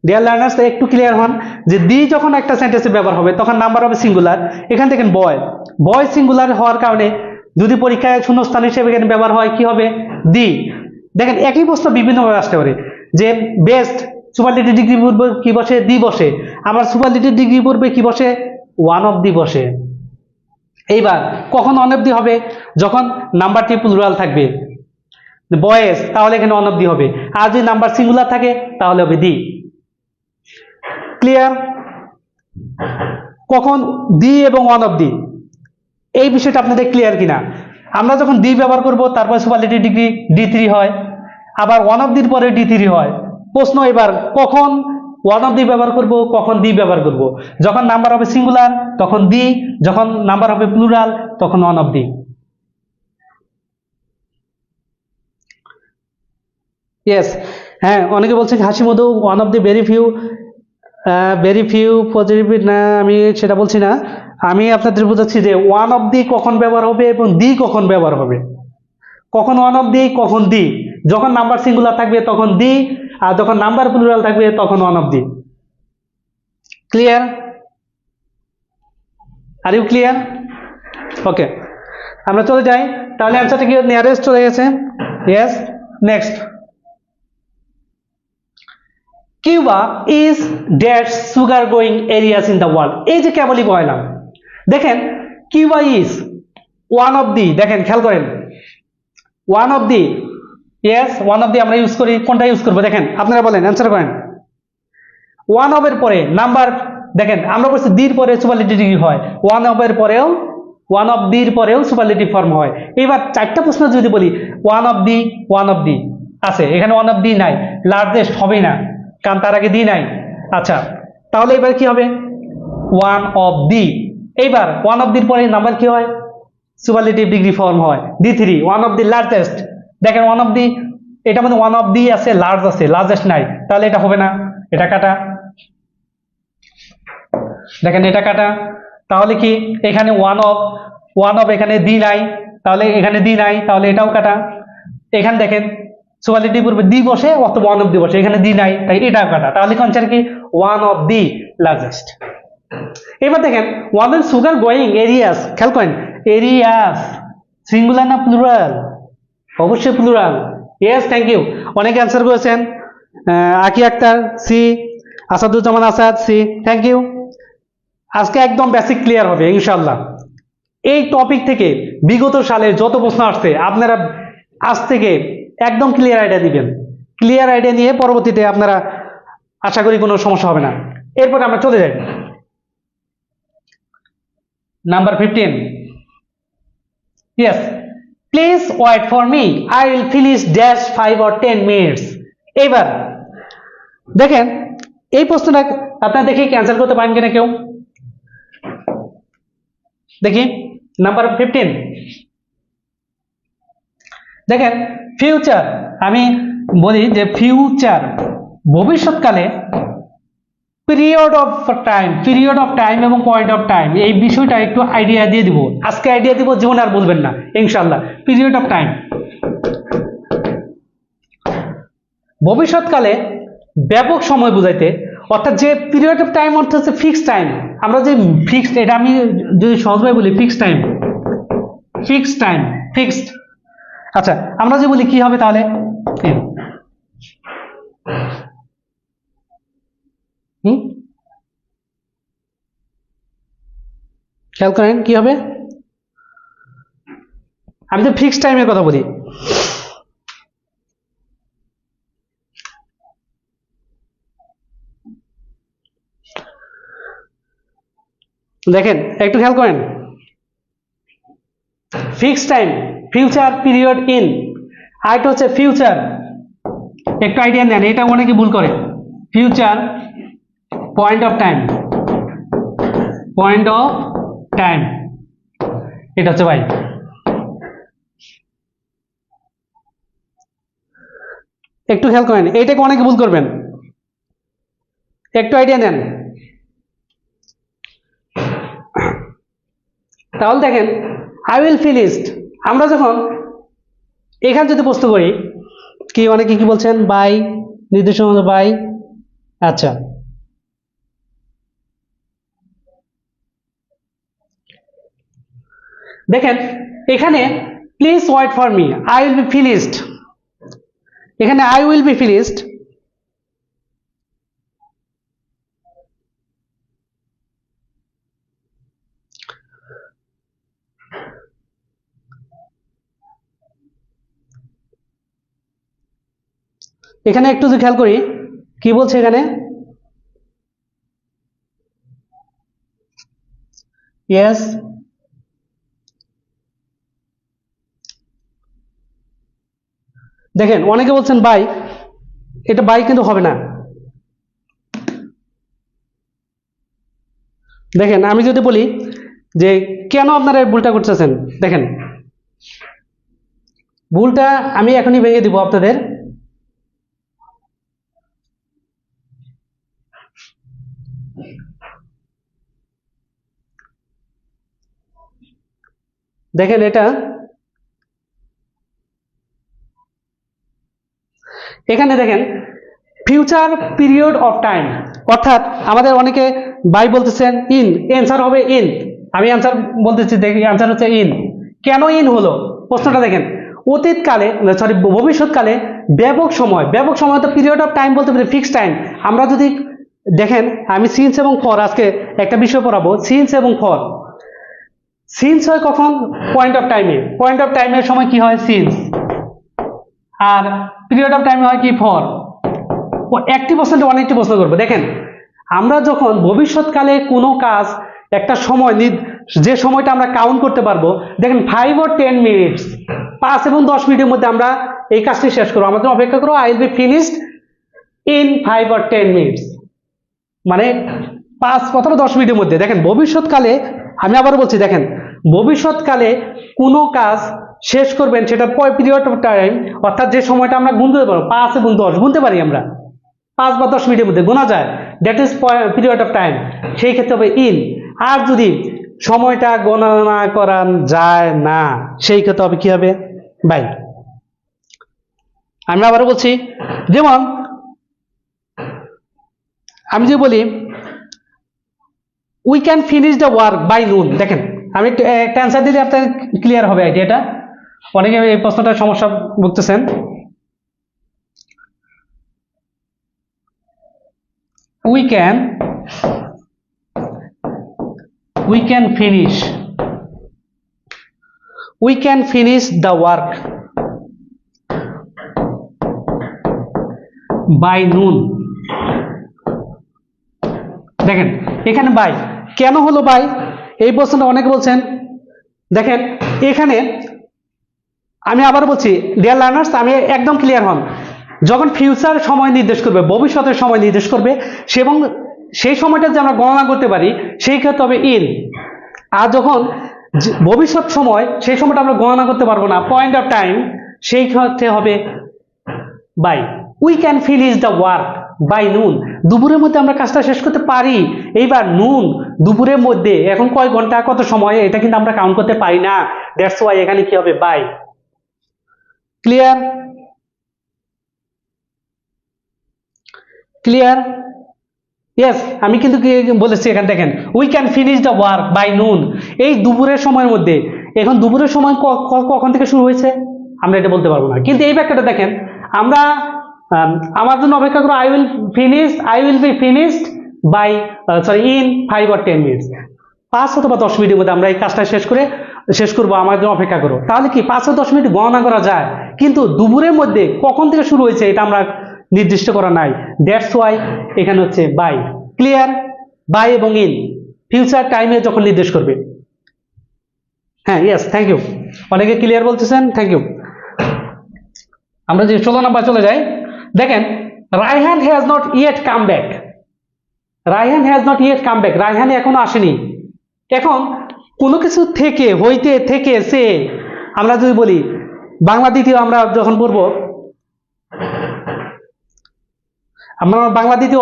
ডিয়ার লার্নার্স, একটু ক্লিয়ার হন যে দি যখন একটা সেন্টেন্সে ব্যবহার হবে তখন নাম্বার হবে সিঙ্গুলার। এখান থেকে বয় সিঙ্গুলার হওয়ার কারণে যদি পরীক্ষায় শূন্যস্থান হিসেবে এখানে ব্যবহার হয়, কি হবে, দি। দেখেন একই প্রশ্ন বিভিন্নভাবে আসতে পারে, যে বেস্ট সুপারলেটিভ ডিগ্রি পূর্বে কি বসে, দি বসে, আবার সুপারলেটিভ ডিগ্রি পূর্বে কি বসে, ওয়ান অফ দি বসে। এইবার কখন ওয়ান অফ দি হবে, যখন নাম্বারটি প্লুরাল থাকবে, বয়েস, তাহলে এখানে ওয়ান অফ দি হবে, আর যদি নাম্বার সিঙ্গুলার থাকে তাহলে হবে দি। ক্লিয়ার? কখন দি এবং ওয়ান অফ দি, এই বিষয়টা আপনাদের ক্লিয়ার কিনা? আমরা যখন দি ব্যবহার করব তারপর সুপারলেটিভ ডিগ্রি D3 হয়, আবার ওয়ান অফ দির পরে D3 হয়। প্রশ্ন এবার কখন ওয়ান অফ দি ব্যবহার করব, কখন দি ব্যবহার করব? যখন নাম্বার হবে সিঙ্গুলার তখন দি, যখন নাম্বার হবে প্লুরাল তখন ওয়ান অফ দি। ইয়েস, হ্যাঁ, অনেকে বলছে Hasi Modhu one of the very few positive, না আমি সেটা বলছি না, আমি আপনাদের বোঝাচ্ছি যে ওয়ান অফ দি কখন ব্যবহার হবে এবং দি কখন ব্যবহার হবে। কখন ওয়ান অফ দি, কখন দি, যখন নাম্বার সিঙ্গুলার থাকবে তখন দি, আর যখন নাম্বার প্লুরাল থাকবে তখন one of the. Clear? Are you clear? ওকে, আমরা চলে যাই। তাহলে অ্যান্সারটা কি, নিয়ারেস্ট চলে গেছে, yes. Next, Cuba is dash sugar growing areas in the world. এই যে কেবলই বললাম, দেখেন কিউবা ইজ ওয়ান অফ দি, দেখেন খেয়াল করেন, one of the, yes, one of দি আমরা ইউজ করি, কোনটা ইউজ করবো দেখেন, আপনারা বলেন, অ্যান্সার করেন। ওয়ান অফ এর পরে নাম্বার, দেখেন আমরা বলছি দির পরে সুপারলেটিভ ডিগ্রি হয়, ওয়ান অফ দির পরেও সুপারলেটিভ ফর্ম হয়। এবার চারটা প্রশ্ন যদি বলি, ওয়ান অফ দি আছে, এখানে ওয়ান অফ দি নাই, লার্জেস্ট হবে না, কারণ তার আগে দি নাই। আচ্ছা, তাহলে এবার কি হবে, ওয়ান অফ দি। এইবার ওয়ান অফ দির পরে নাম্বার কি হয়, সুপারলেটিভ ডিগ্রি ফর্ম হয়, D3, one of the largest. দেখেন ওয়ান অফ দি, এটা মানে ওয়ান অফ দি আছে, লার্জেস্ট নাই, তাহলে এটা হবে না, এটা কাটা। দেখেন এটা কাটা, তাহলে কি এখানে ওয়ান অফ এখানে দি নাই, তাহলে এখানে দি নাই, তাহলে এটাও কাটা। এখানে দেখেন সুপারলেটিভ পূর্বে দি বসে অথবা ওয়ান অফ দি বসে, এখানে দি নাই তাই এটাও কাটা, তাহলে কনসার কি ওয়ান অফ দি লার্জেস্ট। এবার দেখেন one of sugar going areas, খেয়াল করেন এরিয়াস সিঙ্গুলার না প্লুরাল? অবশ্যই প্লুরাল। Yes, thank you. অনেকে অ্যান্সার করেছেন, Aki Akhtar C, Asaduzzaman Asad C, thank you. আজকে একদম বেসিক ক্লিয়ার হবে ইনশাআল্লাহ। এই টপিক থেকে বিগত সালের যত প্রশ্ন আসছে আপনারা আজ থেকে একদম ক্লিয়ার আইডিয়া দিবেন। ক্লিয়ার আইডিয়া নিয়ে পরবর্তীতে আপনারা আশা করি কোনো সমস্যা হবে না। এরপর আমরা চলে যাই number 15। Yes, please wait for me, I will finish dash 5 or 10 minutes। এবার দেখেন এই প্রশ্নটা আপনারা দেখি ক্যান্সেল করতে পারেন কিনা কেউ, দেখি নাম্বার 15। দেখেন ফিউচার, আমি বলি যে ফিউচার ভবিষ্যৎকালে পিরিয়ড অফ টাইম এবং পয়েন্ট অফ টাইম, এই বিষয়টা একটু আইডিয়া দিয়ে দিব আজকে, আইডিয়া দিব, জীবনে আর বলবেন না ইনশাআল্লাহ। পিরিয়ড অফ টাইম ভবিষ্যৎকালে ব্যাপক সময় বুঝাইতে, অর্থাৎ যে পিরিয়ড অফ টাইম অর্থাৎ হচ্ছে ফিক্সড টাইম। আমরা যে ফিক্সড, এটা আমি যদি সহজভাবে বলি ফিক্সড টাইম, ফিক্সড। আচ্ছা আমরা যে বলি কি হবে তাহলে, খেয়াল করেন কি হবে, আমি তো ফিক্সড টাইমের কথা বলি। দেখেন একটু খেয়াল করেন, fixed time future period in, আর এটা হচ্ছে ফিউচার, একটু আইডিয়া নেন, এটা অনেকে ভুল করে। ফিউচার পয়েন্ট অফ টাইম, এটা হচ্ছে ভাই একটু খেয়াল করেন, এইটাকে অনেকে ভুল করবেন, একটু আইডিয়া নেন। তাহলে দেখেন আই উইল ফিনিশড, আমরা যখন এখানে যদি প্রশ্ন করি কি, অনেকে কি বলছেন বাই, নির্দেশন বাই। আচ্ছা দেখেন এখানে please wait for me, I will be finished, এখানে আই উইল বি ফিনিশড, এখানে একটু যদি খেয়াল করি কি বলছে এখানে, ইয়েস দেখেন অনেকে বলছেন বাই, এটা বাই কিন্তু হবে না। দেখেন আমি যদি বলি যে কেন আপনারা এই ভুলটা করতেছেন, দেখেন ভুলটা আমি এখনই ভেঙে দিব আপনাদের। দেখেন এটা এখানে দেখেন ফিউচার পিরিয়ড অফ টাইম, অর্থাৎ আমাদের অনেকে বাই বলতেছেন ইন, অ্যান্সার হবে ইন, আমি অ্যান্সার বলতেছি, দেখি অ্যান্সার হচ্ছে ইন। কেন ইন হলো প্রশ্নটা দেখেন, অতীতকালে সরি ভবিষ্যৎকালে ব্যাপক সময় তো পিরিয়ড অফ টাইম বলতে পারি ফিক্সড টাইম। আমরা যদি দেখেন আমি সিন্স এবং ফর আজকে একটা বিষয় পড়াবো, সিন্স এবং ফর। সিন্স হয় কখন, পয়েন্ট অফ টাইমের সময় কি হয় সিন্স, আর পিরিয়ড অফ টাইমে হয় কি ফর। একটি প্রশ্ন অনেকটি প্রশ্ন করবো। দেখেন আমরা যখন ভবিষ্যৎকালে কোনো কাজ একটা সময় যে সময়টা আমরা কাউন্ট করতে পারবো, দেখেন 5 or 10 minutes, 5 এবং 10 মিনিটের মধ্যে আমরা এই কাজটি শেষ করবো, আমাদের অপেক্ষা করো I will be finished in 5 or 10 minutes, মানে 5 অথবা 10 মিনিটের মধ্যে। দেখেন ভবিষ্যৎকালে, আমি আবার বলছি, দেখেন ভবিষ্যৎকালে কোনো কাজ শেষ করবেন সেটা পিরিয়ড অফ টাইম, অর্থাৎ যে সময়টা আমরা গুনতে পারবো 5 এবং 10 গুনতে পারি আমরা, 5 বা 10 মিনিটের মধ্যে গোনা যায়, that is period of time, সেই ক্ষেত্রে হবে ইন। আর যদি সময়টা গণনা করা যায় না, সেই ক্ষেত্রে হবে কি হবে? বাই। আমি আবারও বলছি, যেমন আমি যে বলি we can finish the work by noon, দেখেন আমি একটা অ্যান্সার দিলে আপনার ক্লিয়ার হবে আইডিয়াটা। অনেকে এই প্রশ্নটার সমস্যা ভুগতেছেন। We can finish the work by noon. দেখেন এখানে বাই কেন হলো বাই, এই প্রশ্নটা অনেকে বলছেন। দেখেন এখানে আমি আবার বলছি ডিয়ার লার্নার্স, আমি একদম ক্লিয়ার হন, যখন ফিউচার সময় নির্দেশ করবে, ভবিষ্যতের সময় নির্দেশ করবে, এবং সেই সময়টা যে আমরা গণনা করতে পারি সেই ক্ষেত্রে হবে ইন। আর যখন ভবিষ্যৎ সময়, সেই সময়টা আমরা গণনা করতে পারবো না, পয়েন্ট অফ টাইম, সেই ক্ষেত্রে হবে by. We can finish the work by noon, দুপুরের মধ্যে আমরা কাজটা শেষ করতে পারি। এইবার নুন দুপুরের মধ্যে, এখন কয় ঘন্টা কত সময় এটা কিন্তু আমরা কাউন্ট করতে পারি না, দ্যাটস ওয়াই এখানে কি হবে? বাই। ক্লিয়ার? ক্লিয়ার? ইয়েস, আমি কিন্তু বলেছি এখানে দেখেন we can finish the work by noon, এই দুপুরের সময়ের মধ্যে। এখন দুপুরের সময় কখন থেকে শুরু হয়েছে আমরা এটা বলতে পারবো না, কিন্তু এই ব্যাখ্যাটা দেখেন, আমরা আমার জন্য অপেক্ষা করো, I will be finished by in 5 or 10 minutes, 5 অথবা 10 মিনিটের মধ্যে আমরা এই কাজটা শেষ করবো, আমার জন্য অপেক্ষা করো। তাহলে কি 5 ও 10 মিনিট গণনা করা যায়, কিন্তু দুপুরের মধ্যে কখন থেকে শুরু হয়েছে এটা আমরা নির্দিষ্ট করা নাই, দ্যাটস ওয়াই এখানে হচ্ছে বাই। ক্লিয়ার? বাই এবং ইন ফিউচার টাইমে যখন নির্দেশ করবে। হ্যাঁ, ইয়েস, থ্যাংক ইউ। অনেকে ক্লিয়ার বলতেছেন, থ্যাংক ইউ। আমরা যে 16 নাম্বার চলে যাই, দেখেন Raihan has not yet come back. Raihan has not yet come back, Raihan এখনো আসেনি। এখন কোনো কিছু থেকে, হইতে, থেকে, সে, আমরা যদি বলি বাংলা দ্বিতীয় আমরা যখন পড়বো, আমরা বাংলা দ্বিতীয়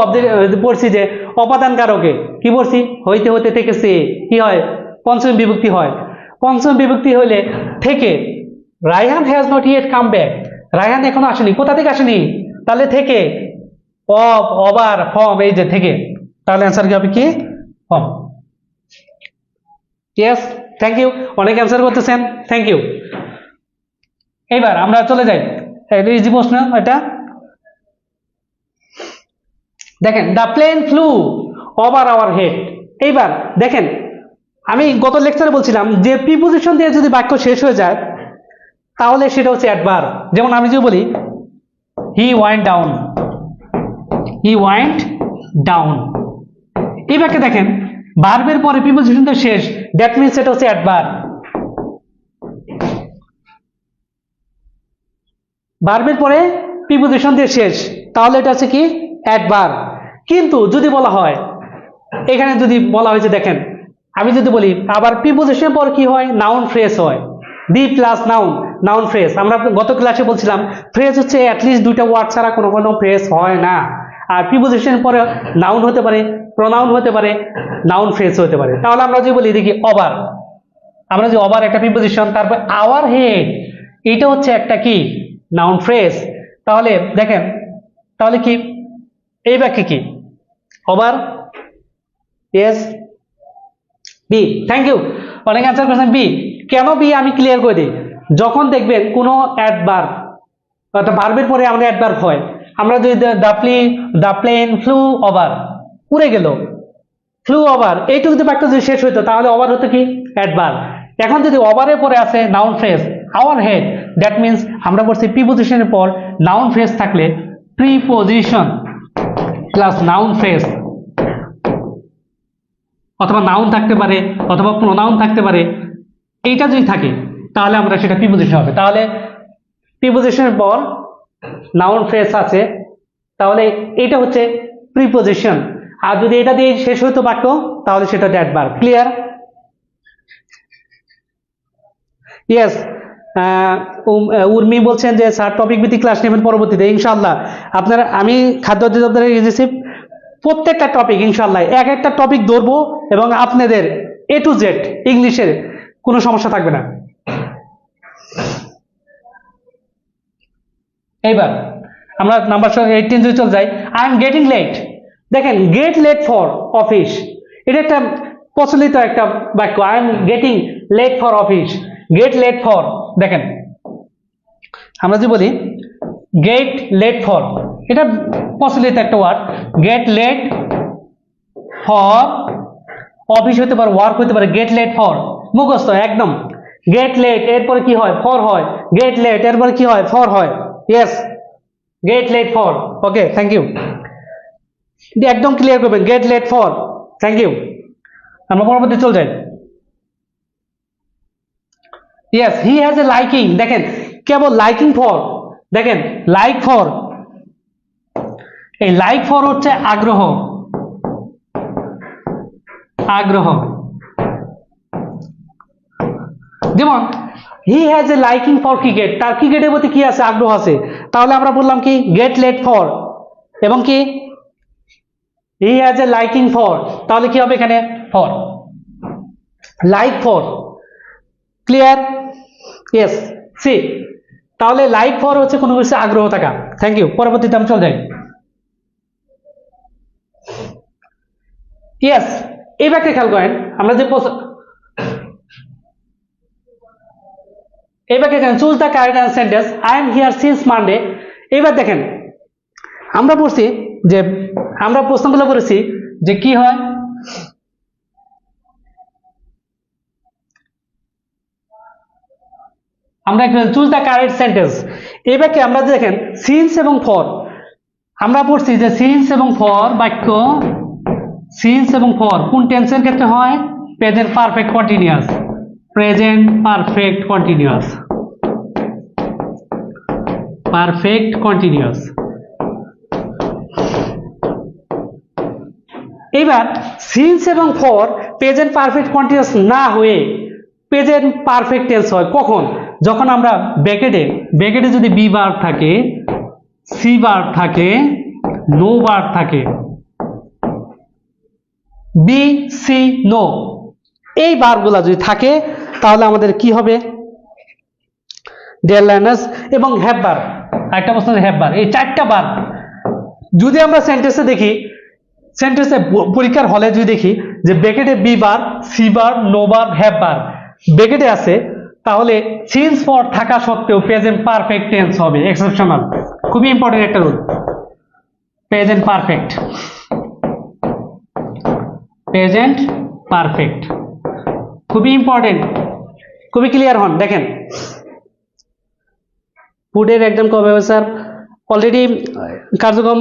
পড়ছি যে অপাদান কারকে কি পড়ছি, হইতে, হতে, থেকে, সে কি হয়? পঞ্চম বিভক্তি হয়। পঞ্চম বিভক্তি হইলে থেকে, Raihan has not yet come back, Raihan এখনো আসেনি। কোথা থেকে আসেনি? তাহলে থেকে, অব, অবার, ফর্ম, এই যে থেকে, তাহলে অ্যান্সার কি হবে? কি? ফর্ম। Yes, thank you. অনেক অ্যান্সার করতেছেন, থ্যাংক ইউ। এবার আমরা চলে যাই, ইজি প্রশ্ন এটা। দেখেন the plane flew over our head. এইবার দেখেন আমি গত লেকচারে বলছিলাম যে প্রিপোজিশন দিয়ে যদি বাক্য শেষ হয়ে যায় তাহলে সেটা হচ্ছে অ্যাডভার্ব। যেমন আমি যদি বলি হি ওয়েন্ট ডাউন, এই বাক্যে দেখেন ভার্বের পরে প্রিপোজিশন দিয়ে শেষ, দ্যাট মিন্স এটা হচ্ছে অ্যাডভার্ব। ভার্বের পরে প্রিপোজিশন দিয়ে শেষ, তাহলে এটা হচ্ছে কি? অ্যাডভার্ব। কিন্তু যদি বলা হয়, এখানে যদি বলা হয়েছে, দেখেন আমি যদি বলি আবার প্রিপোজিশনের পর কি হয়? নাউন ফ্রেজ হয়, বি প্লাস নাউন ফ্রেজ। আমরা গত ক্লাসে বলছিলাম ফ্রেজ হচ্ছে অ্যাটলিস্ট 2টা ওয়ার্ড ছাড়া কোনো ফ্রেজ হয় না। আর প্রিপোজিশনের পরে নাউন হতে পারে, প্রোনাউন হতে পারে, নাউন ফ্রেজ হতে পারে। তাহলে আমরা যদি বলি দেখি ওভার, আমরা যে ওভার একটা প্রিপোজিশন, তারপর আওয়ার হেড, এটা হচ্ছে একটা কি? Noun phrase. তাহলে দেখেন, তাহলে কি এই বাক্যে কি? Over. Yes, B. Thank you. অনেক অ্যান্সার করেছেন বি। কেন বি আমি ক্লিয়ার করে দিই। যখন দেখবেন কোনো অ্যাডভার্ব, অর্থাৎ ভার্বের পরে আমাদের অ্যাডভার্ব হয়, আমরা যদি দ্য প্লেন ফ্লু ওভার, উড়ে গেল, ফ্লু ওভার, এইটুকু যদি বাক্য যদি শেষ হইতো তাহলে ওভার হতো কি? অ্যাডভার্ব। এখন যদি ওভারের পরে আছে noun phrase our head, that means আমরা বলছি প্রিপোজিশনের পর নাউন ফ্রেজ থাকলে প্রিপোজিশন প্লাস নাউন ফ্রেজ, অথবা নাউন থাকতে পারে অথবা প্রোনাউন থাকতে পারে, এইটা যদি থাকে তাহলে আমরা সেটা প্রিপোজিশন হবে। তাহলে প্রিপোজিশনের পর নাউন ফ্রেজ আছে, তাহলে এটা হচ্ছে প্রিপোজিশন। আর যদি এটা দিয়ে শেষ হইতো বাক্য তাহলে সেটা অ্যাডভার্ব। ক্লিয়ার? ইয়েস, উর্মি বলছেন যে স্যার টপিক ভিত্তিক ক্লাস নেবেন পরবর্তীতে। ইনশাআল্লাহ আপনারা, আমি খাদ্য অধিদপ্তরের এজেন্সি প্রত্যেকটা টপিক ইনশাআল্লাহ এক একটা টপিক ধরবো এবং আপনাদের A to Z ইংলিশের কোনো সমস্যা থাকবে না। এইবার আমরা নাম্বার 18 যদি চলে যাই, আই এম গেটিং লেট। দেখেন গেট লেট ফর অফিস, এটা একটা প্রচলিত একটা বাক্য। I am getting late for office, get late for. দেখেন আমরা যে বলি গেট লেট ফর, এটা প্রচলিত একটা word. Get late for office হতে পারে, ওয়ার্ক হতে পারে। গেট লেট ফর মুখস্থ একদম। গেট লেট এরপরে কি হয়? ফর হয়। গেট লেট এরপরে কি হয়? ফর হয়। Yes, get late for. Okay, thank you. একদম ক্লিয়ার করবেন, get late for. Thank you. আমরা পরবর্তী চলে যাই। Yes, he has a liking. দেখেন কেবল লাইকিং ফর, দেখেন লাইক ফর, এই লাইক ফর হচ্ছে আগ্রহ, আগ্রহ। যেমন he has a liking for cricket, তার ক্রিকেটের প্রতি কি আছে? আগ্রহ আছে। তাহলে আমরা বললাম কি? Get late for. এবং কি he has a liking for, তাহলে কি হবে এখানে? For, like for. Clear? Yes, C. তাহলে লাইক ফর হচ্ছে কোনো কিছু আগ্রহ থাকা। Thank you. পরবর্তীতে আমি চলে যাই। ইয়েস, এই ব্যাখ্যা খেয়াল করেন। আমরা যে এবার দেখেন choose the correct sentence, I am here since Monday. এবার দেখেন আমরা পড়ছি যে আমরা প্রশ্নগুলো করেছি যে কি হয়, আমরা চুজ দ্য কারেক্ট সেন্টেন্স। এবারকে আমরা দেখেন সিন্স এবং ফর, আমরা পড়ছি যে সিন্স এবং ফর বাক্য, সিন্স এবং ফর কোন টেন্সের ক্ষেত্রে হয়? Present perfect continuous, present perfect continuous, perfect continuous. এবার সিন্স এবং ফর প্রেজেন্ট পারফেক্ট কন্টিনিউয়াস না হয়ে প্রেজেন্ট পারফেক্ট টেন্স হয় কখন? যখন আমরা ব্র্যাকেটে যদি বি ভার্ব থাকে, সি ভার্ব থাকে, নো ভার্ব থাকে, বি সি নো, এই ভার্বগুলা যদি থাকে তাহলে আমাদের কি হবে? ডিয়ার লার্নার্স, এবং হ্যাভ ভার্ব, আরেকটা প্রশ্ন হ্যাভ ভার্ব। এই চারটা ভার্ব যদি আমরা সেন্টেন্সে দেখি, সেন্টেন্সে পরীক্ষার হলে যদি দেখি যে ব্র্যাকেটে be verb, see verb, know verb, have verb ব্র্যাকেটে আছে, তাহলে সিন্স ফর থাকা সত্ত্বেও প্রেজেন্ট পারফেক্ট টেন্স হবে। এক্সেপশনাল, খুবই ইম্পর্টেন্ট একটা rule. Present perfect, present perfect খুবই ইম্পর্টেন্ট, খুবই ক্লিয়ার হন। দেখেন ফুডের এক্সাম কবে হবে স্যার? অলরেডি কার্যক্রম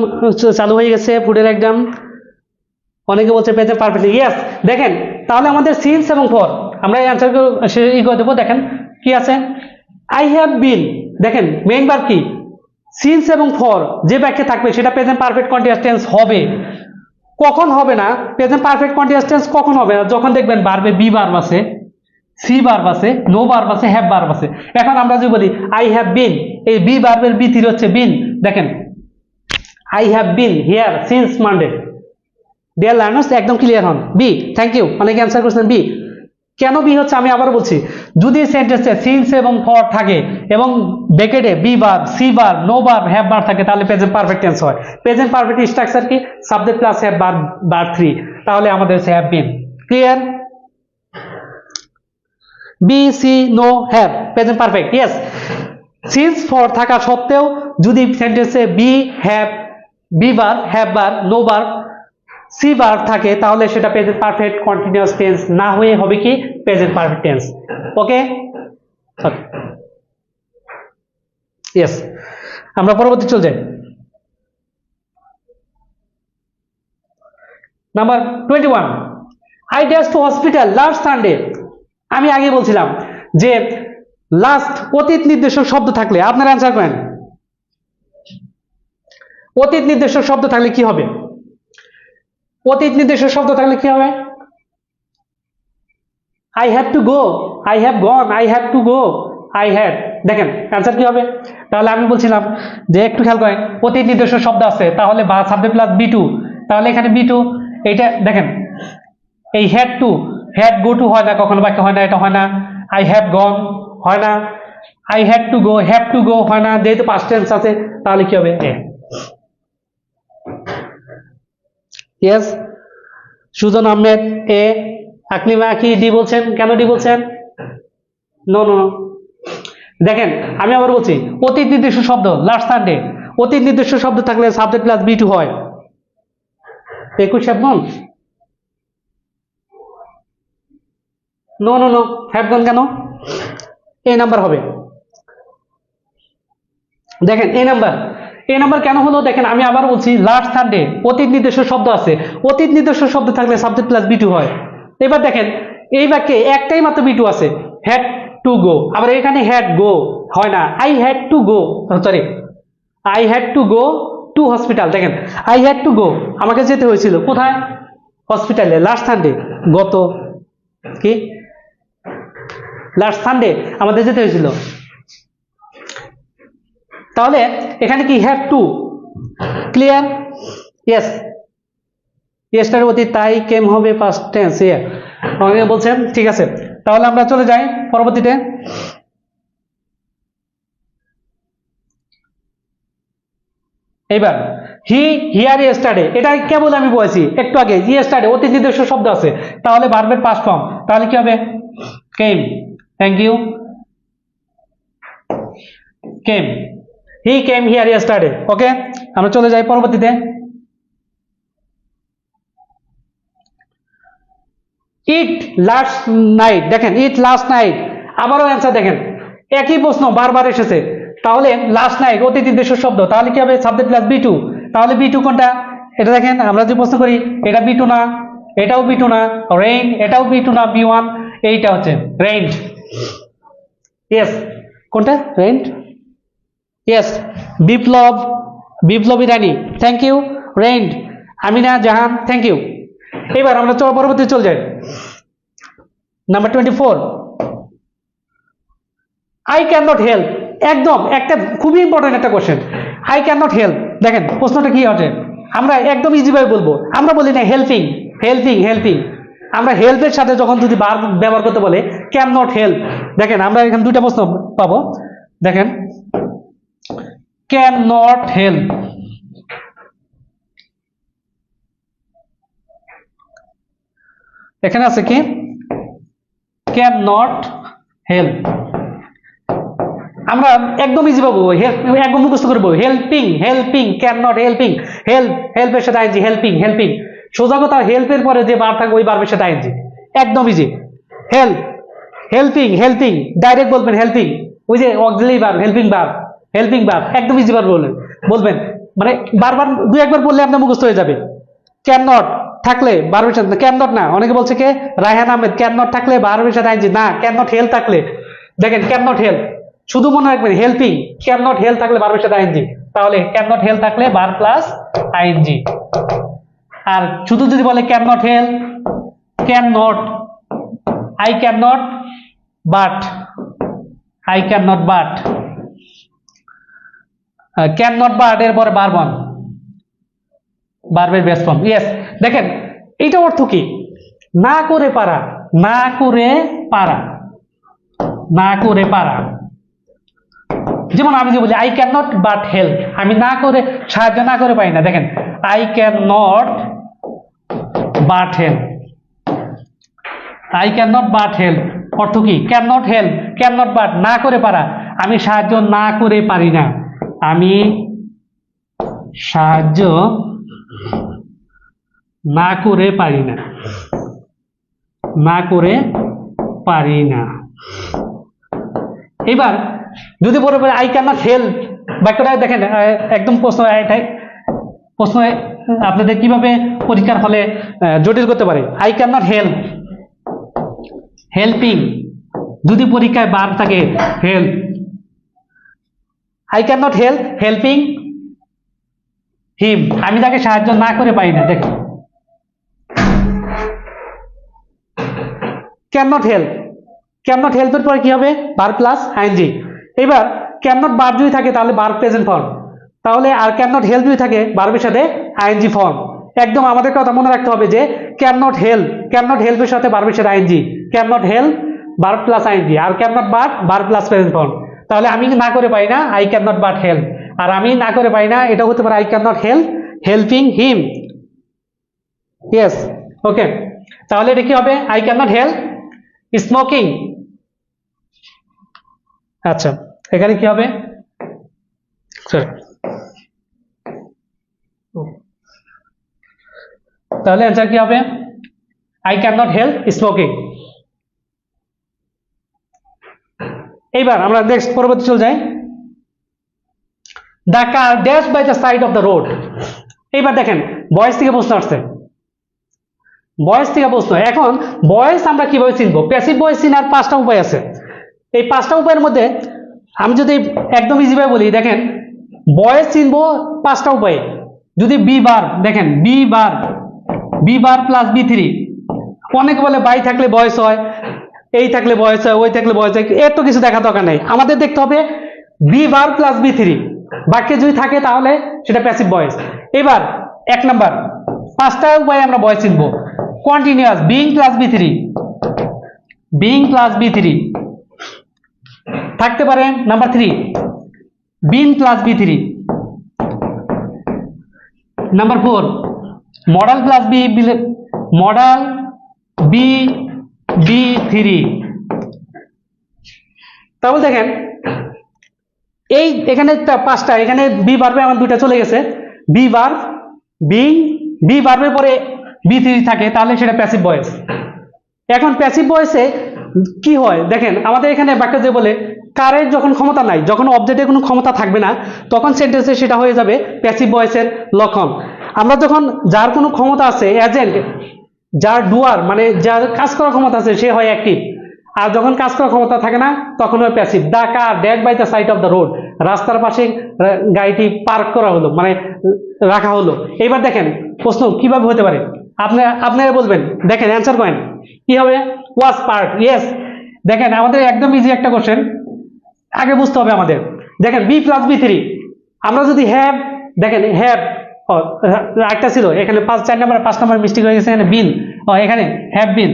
চালু হয়ে গেছে ফুডের এক্সাম। অনেকে বলছে প্রেজেন্ট পারফেক্ট। ইয়েস, দেখেন তাহলে আমাদের সিন্স এবং ফর আমরা এই অ্যান্সার করে দেবো। দেখেন কি আছে? আই হ্যাভ বিন। দেখেন মেইন ভার্ব কি? সিন্স এবং ফর যে বাক্যে থাকবে সেটা প্রেজেন্ট পারফেক্ট কন্টিনিউয়াস টেন্স হবে। কখন হবে না? প্রেজেন্ট পারফেক্ট কন্টিনিউয়াস টেন্স কখন হবে না? যখন দেখবেন ভার্বে বি ভার্ব আছে, সি ভার্ব আছে, নো ভার্ব আছে, হ্যাভ ভার্ব আছে। এখন আমরা যদি বলি আই হ্যাভ বিন, এই বি ভার্বের বি তীর হচ্ছে বিন। দেখেন I have been here since Monday. Dear learners একদম ক্লিয়ার হন। B, thank you. অনেকে অ্যান্সার করছেন বি। কেন বি হচ্ছে আমি আবার বলছি, যদি সেন্টেন্সে সিন্স এবং ফর থাকে এবং ব্র্যাকেটে be verb, see verb, know verb, have verb থাকে তাহলে প্রেজেন্ট পারফেক্ট টেন্স হয়। প্রেজেন্ট পারফেক্ট স্ট্রাকচার কি? Subject plus have verb verb 3, তাহলে আমাদের হচ্ছে have been. Clear? Be see know have present perfect. Yes, since for থাকা সত্ত্বেও যদি সেন্টেন্সে be have, be verb, have verb, know verb, see verb থাকে তাহলে সেটা প্রেজেন্ট পারফেক্ট কন্টিনিউয়াস টেন্স না হয়ে হবে কি? Present perfect tense. Okay, yes. আমরা পরবর্তী চলে যাই। Number 21, I dash to hospital last Sunday. আমি আগে বলছিলাম যে লাস্ট অতীত নির্দেশক শব্দ থাকলে আপনারা অ্যান্সার করেন। অতীত নির্দেশক শব্দ থাকলে কি হবে? অতীত নির্দেশক শব্দ থাকলে কি হবে? I have to go, I have gone, I have to go, I had. দেখেন অ্যান্সার কি হবে? তাহলে আমি বলছিলাম যে একটু খেয়াল করেন, অতীত নির্দেশক শব্দ আছে তাহলে সাবজেক্ট প্লাস বি টু, তাহলে এখানে বি টু, এইটা দেখেন এই had to had go to হয় না, কখনো বাক্য হয় না, এটা হয় না। আই হ্যাভ গন হয় না, I had to go, have to go হয় না, যেহেতু পাস্ট টেন্স আছে তাহলে কি হবে এ। ইয়েস, সুজন আহমেদ এ। আকলিমা আখি ডি বলছেন, কেন ডি বলছেন? নো নো নো, দেখেন আমি আবার বলছি, অতীত নির্দিষ্ট শব্দ লাস্ট সানডে, অতীত নির্দিষ্ট শব্দ থাকলে সাবজেক্ট প্লাস বি টু হয়। 21 have gone, no no no, have gone কেন? এ নাম্বার হবে। দেখেন এ নাম্বার কেন হলো, দেখেন আমি আবার বলছি, লাস্ট সানডে অতীত নির্দিষ্ট শব্দ আছে, অতীত নির্দিষ্ট শব্দ থাকলে সাবজেক্ট প্লাস বি টু হয়। এবার দেখেন এই বাক্যে একটাই মাত্র বি টু আছে, হ্যাড টু গো, আবার এখানে হ্যাড গো হয় না, I had to go, sorry I had to go to hospital. দেখেন আই হ্যাড টু গো, আমাকে যেতে হয়েছিল কোথায়? হসপিটালে, লাস্ট সানডে, গত কি লাস্ট সানডে আমাদের যেতে হয়েছিল। তাহলে এখানে কি হ্যাভ টু, ক্লিয়ার? ইয়েস, ইয়েস্টার অতীত, তাই কেম হবে পাস্ট টেন্স। অনেকে বলছেন ঠিক আছে, তাহলে আমরা চলে যাই পরবর্তীতে। এইবার হি হিয়ার ইয়েস্টারডে, এটা কেবল আমি বলেছি একটু আগে, ইয়েস্টারডে অতীত নির্দিষ্ট শব্দ আছে, তাহলে ভার্বের পাস্ট ফর্ম, তাহলে কি হবে came. Thank you, came, he came here yesterday. Okay, আমরা চলে যাই পরবর্তীতে। ইট লাস্ট নাইট, দেখেন ইট লাস্ট নাইট, আবারও অ্যান্সার দেখেন একই প্রশ্ন বারবার এসেছে, তাহলে লাস্ট নাইট অতীত নির্দিষ্ট শব্দ, তাহলে কি হবে সাবজেক্ট প্লাস বি টু। তাহলে বি টু কোনটা? এটা দেখেন আমরা যে প্রশ্ন করি, এটা বি টু না, এটাও বি টু না, রেইন এটাও বি টু না, বি ওয়ান, এইটা হচ্ছে রেইন্ড। ইয়েস, কোনটা? Rained. Yes, Biplob, Biplobi Rani, thank you. Rained, Amina Jahan, thank you. এবার আমরা পরবর্তী চলে যাই, number 24, I can not help. একদম একটা খুবই ইম্পর্টেন্ট একটা question, I can not help. দেখেন প্রশ্নটা কি হচ্ছে, আমরা একদম ইজি ভাবে বলবো, আমরা বলি না হেল্পিং হেল্পিং হেল্পিং, আমরা হেল্পের সাথে যখন যদি ভার্ব ব্যবহার করতে বলে ক্যান নট হেল্প, দেখেন আমরা এখানে দুইটা প্রশ্ন পাবো। দেখেন ক্যান নট হেল্প, এখানে আছে কি ক্যান নট হেল্প, আমরা একদম ইজি পাবো, একদম মুখস্থ করবো, helping helping can not helping, help হেল্পের সাথে আইনজি, হেল্পিং হেল্পিং, সোজা কথা হেল্পের পরে যে ভার্ব থাকবে ওই ভার্বের সাথে আইনজি, একদম easy. Help, helping helping, direct বলবেন হেল্পিং, ওই যে auxiliary verb helping verb, helping verb, একদম ইজি ভাবে বলবেন, মানে বারবার দুই একবার বললে আপনার মুখস্থ হয়ে যাবে। ক্যান নট থাকলে ভার্বের সাথে, ক্যান নট না, অনেকে বলছে কে রায়হান আহমেদ, ক্যান নট থাকলে ভার্বের সাথে আইনজি না, ক্যান নট হেল্প থাকলে, দেখেন ক্যান নট হেল্প, শুধু মনে রাখবেন হেল্পিং, ক্যান নট হেল্প থাকলে ভার্বের সাথে আইএনজি, তাহলে ক্যান নট হেল্প থাকলে ভার্ব প্লাস আইএনজি। আর শুধু যদি বলে can not help, can not, I can not but, I can not but, can not but এর পরে ভার্ব অন, ভার্বের বেস ফর্ম। ইয়েস, দেখেন এইটা অর্থ কি, না করে পারা, না করে পারা, না করে পারা। যেমন আমি যে বলি I can not but help, আমি না করে সাহায্য না করে পাই না, দেখেন I can not but help, I can not but help অর্থ কি, can not help, can not but না করে পারা, আমি সাহায্য না করে পারি না, আমি সাহায্য না করে পারি না, না করে পারি না। এবার যদি বলে আই ক্যান নট হেল্প, বাক্যটা দেখেন একদম প্রশ্ন, প্রশ্ন আপনাদের কিভাবে পরীক্ষার হলে জটিল করতে পারে। I can not help, helping, যদি পরীক্ষায় ভার্ব থাকে help, I can not help helping him, আমি তাকে সাহায্য না করে পাই না। দেখো can not help, can not হেল্পের পরে কি হবে ভার্ব প্লাস আইএনজি। এবার ক্যান নট ভার্ব যদি থাকে তাহলে ভার্ব প্রেজেন্ট ফর্ম, তাহলে আর ক্যান নট হেল্প যদি থাকে ভার্বের সাথে আইএনজি ফর্ম। একদম আমাদের কথা মনে রাখতে হবে যে can not help, can not হেল্পের সাথে ভার্বের সাথে ING, can not help verb plus ING, আর can not but verb plus present form. তাহলে আমি না করে পাই না I can not but help, আর আমি না করে পাই না এটা হতে পারে I can not help helping him. Yes, okay, তাহলে এটা কি হবে? I can not help smoking. আচ্ছা, এখানে কি হবে? তাহলে অ্যান্সার কি হবে? I can not help smoking. এইবার আমরা নেক্সট পরবর্তী চলে যাই। The car dash by the side of the road. এইবার দেখেন বয়েস থেকে প্রশ্ন আসছে, বয়েস থেকে প্রশ্ন। এখন বয়েস আমরা কিভাবে চিনবো? প্যাসিভ ভয়েস চিনার 5টা উপায় আছে। এই 5টা উপায়ের মধ্যে আমি যদি একদম ইজিভাবে বলি, দেখেন বয়েস চিনবো 5টা উপায়ে। যদি বি বার, দেখেন বি বার প্লাস B3, অনেকে বলে বাই থাকলে বয়েস হয়, এই থাকলে বয়েস হয়, ওই থাকলে বয়েস হয়, এত কিছু দেখা দরকার নেই। আমাদের দেখতে হবে বি বার প্লাস B3 বাক্যে যদি থাকে তাহলে সেটা প্যাসিভ ভয়েস। এবার 1 নাম্বার 5টা উপায়ে আমরা ভয়েস চিনবো। কন্টিনিউয়াস বিং প্লাস B3 থাকতে পারে। Number 3 been plus B3। Number 4 modal plus modal B3। তাহলে দেখেন এই এখানে 5টা, এখানে বি ভার্বে আমার 2টা চলে গেছে। বি ভার্ব বিং, বি ভার্বের পরে B3 থাকে, তাহলে সেটা প্যাসিভ ভয়েস। এখন প্যাসিভ ভয়েসে কি হয় দেখেন, আমাদের এখানে বাক্য যে বলে কারের যখন ক্ষমতা নাই, যখন অবজেক্টের কোনো ক্ষমতা থাকবে না, তখন সেন্টেন্সে সেটা হয়ে যাবে প্যাসিভ ভয়েসের লক্ষণ। আমরা যখন যার কোনো ক্ষমতা আছে, এজেন্ট, যার ডুয়ার মানে যার কাজ করার ক্ষমতা আছে, সে হয় অ্যাক্টিভ। আর যখন কাজ করার ক্ষমতা থাকে না, তখন হয় passive. The car dash by the side of the road, রাস্তার পাশে গাড়িটি পার্ক করা হলো, মানে রাখা হলো। এবার দেখেন প্রশ্ন কিভাবে হতে পারে, আপনারা বলবেন। দেখেন অ্যান্সার করেন কি হবে? ওয়াজ পার্ক। ইয়েস, দেখেন আমাদের একদম ইজি একটা কোশ্চেন, আগে বুঝতে হবে আমাদের। দেখেন বি প্লাস B3, আমরা যদি হ্যাভ, দেখেন হ্যাভ, একটা ছিল এখানে 5 নাম্বার মিস্টেক হয়ে গেছে, এখানে বিন, এখানে হ্যাভ বিন।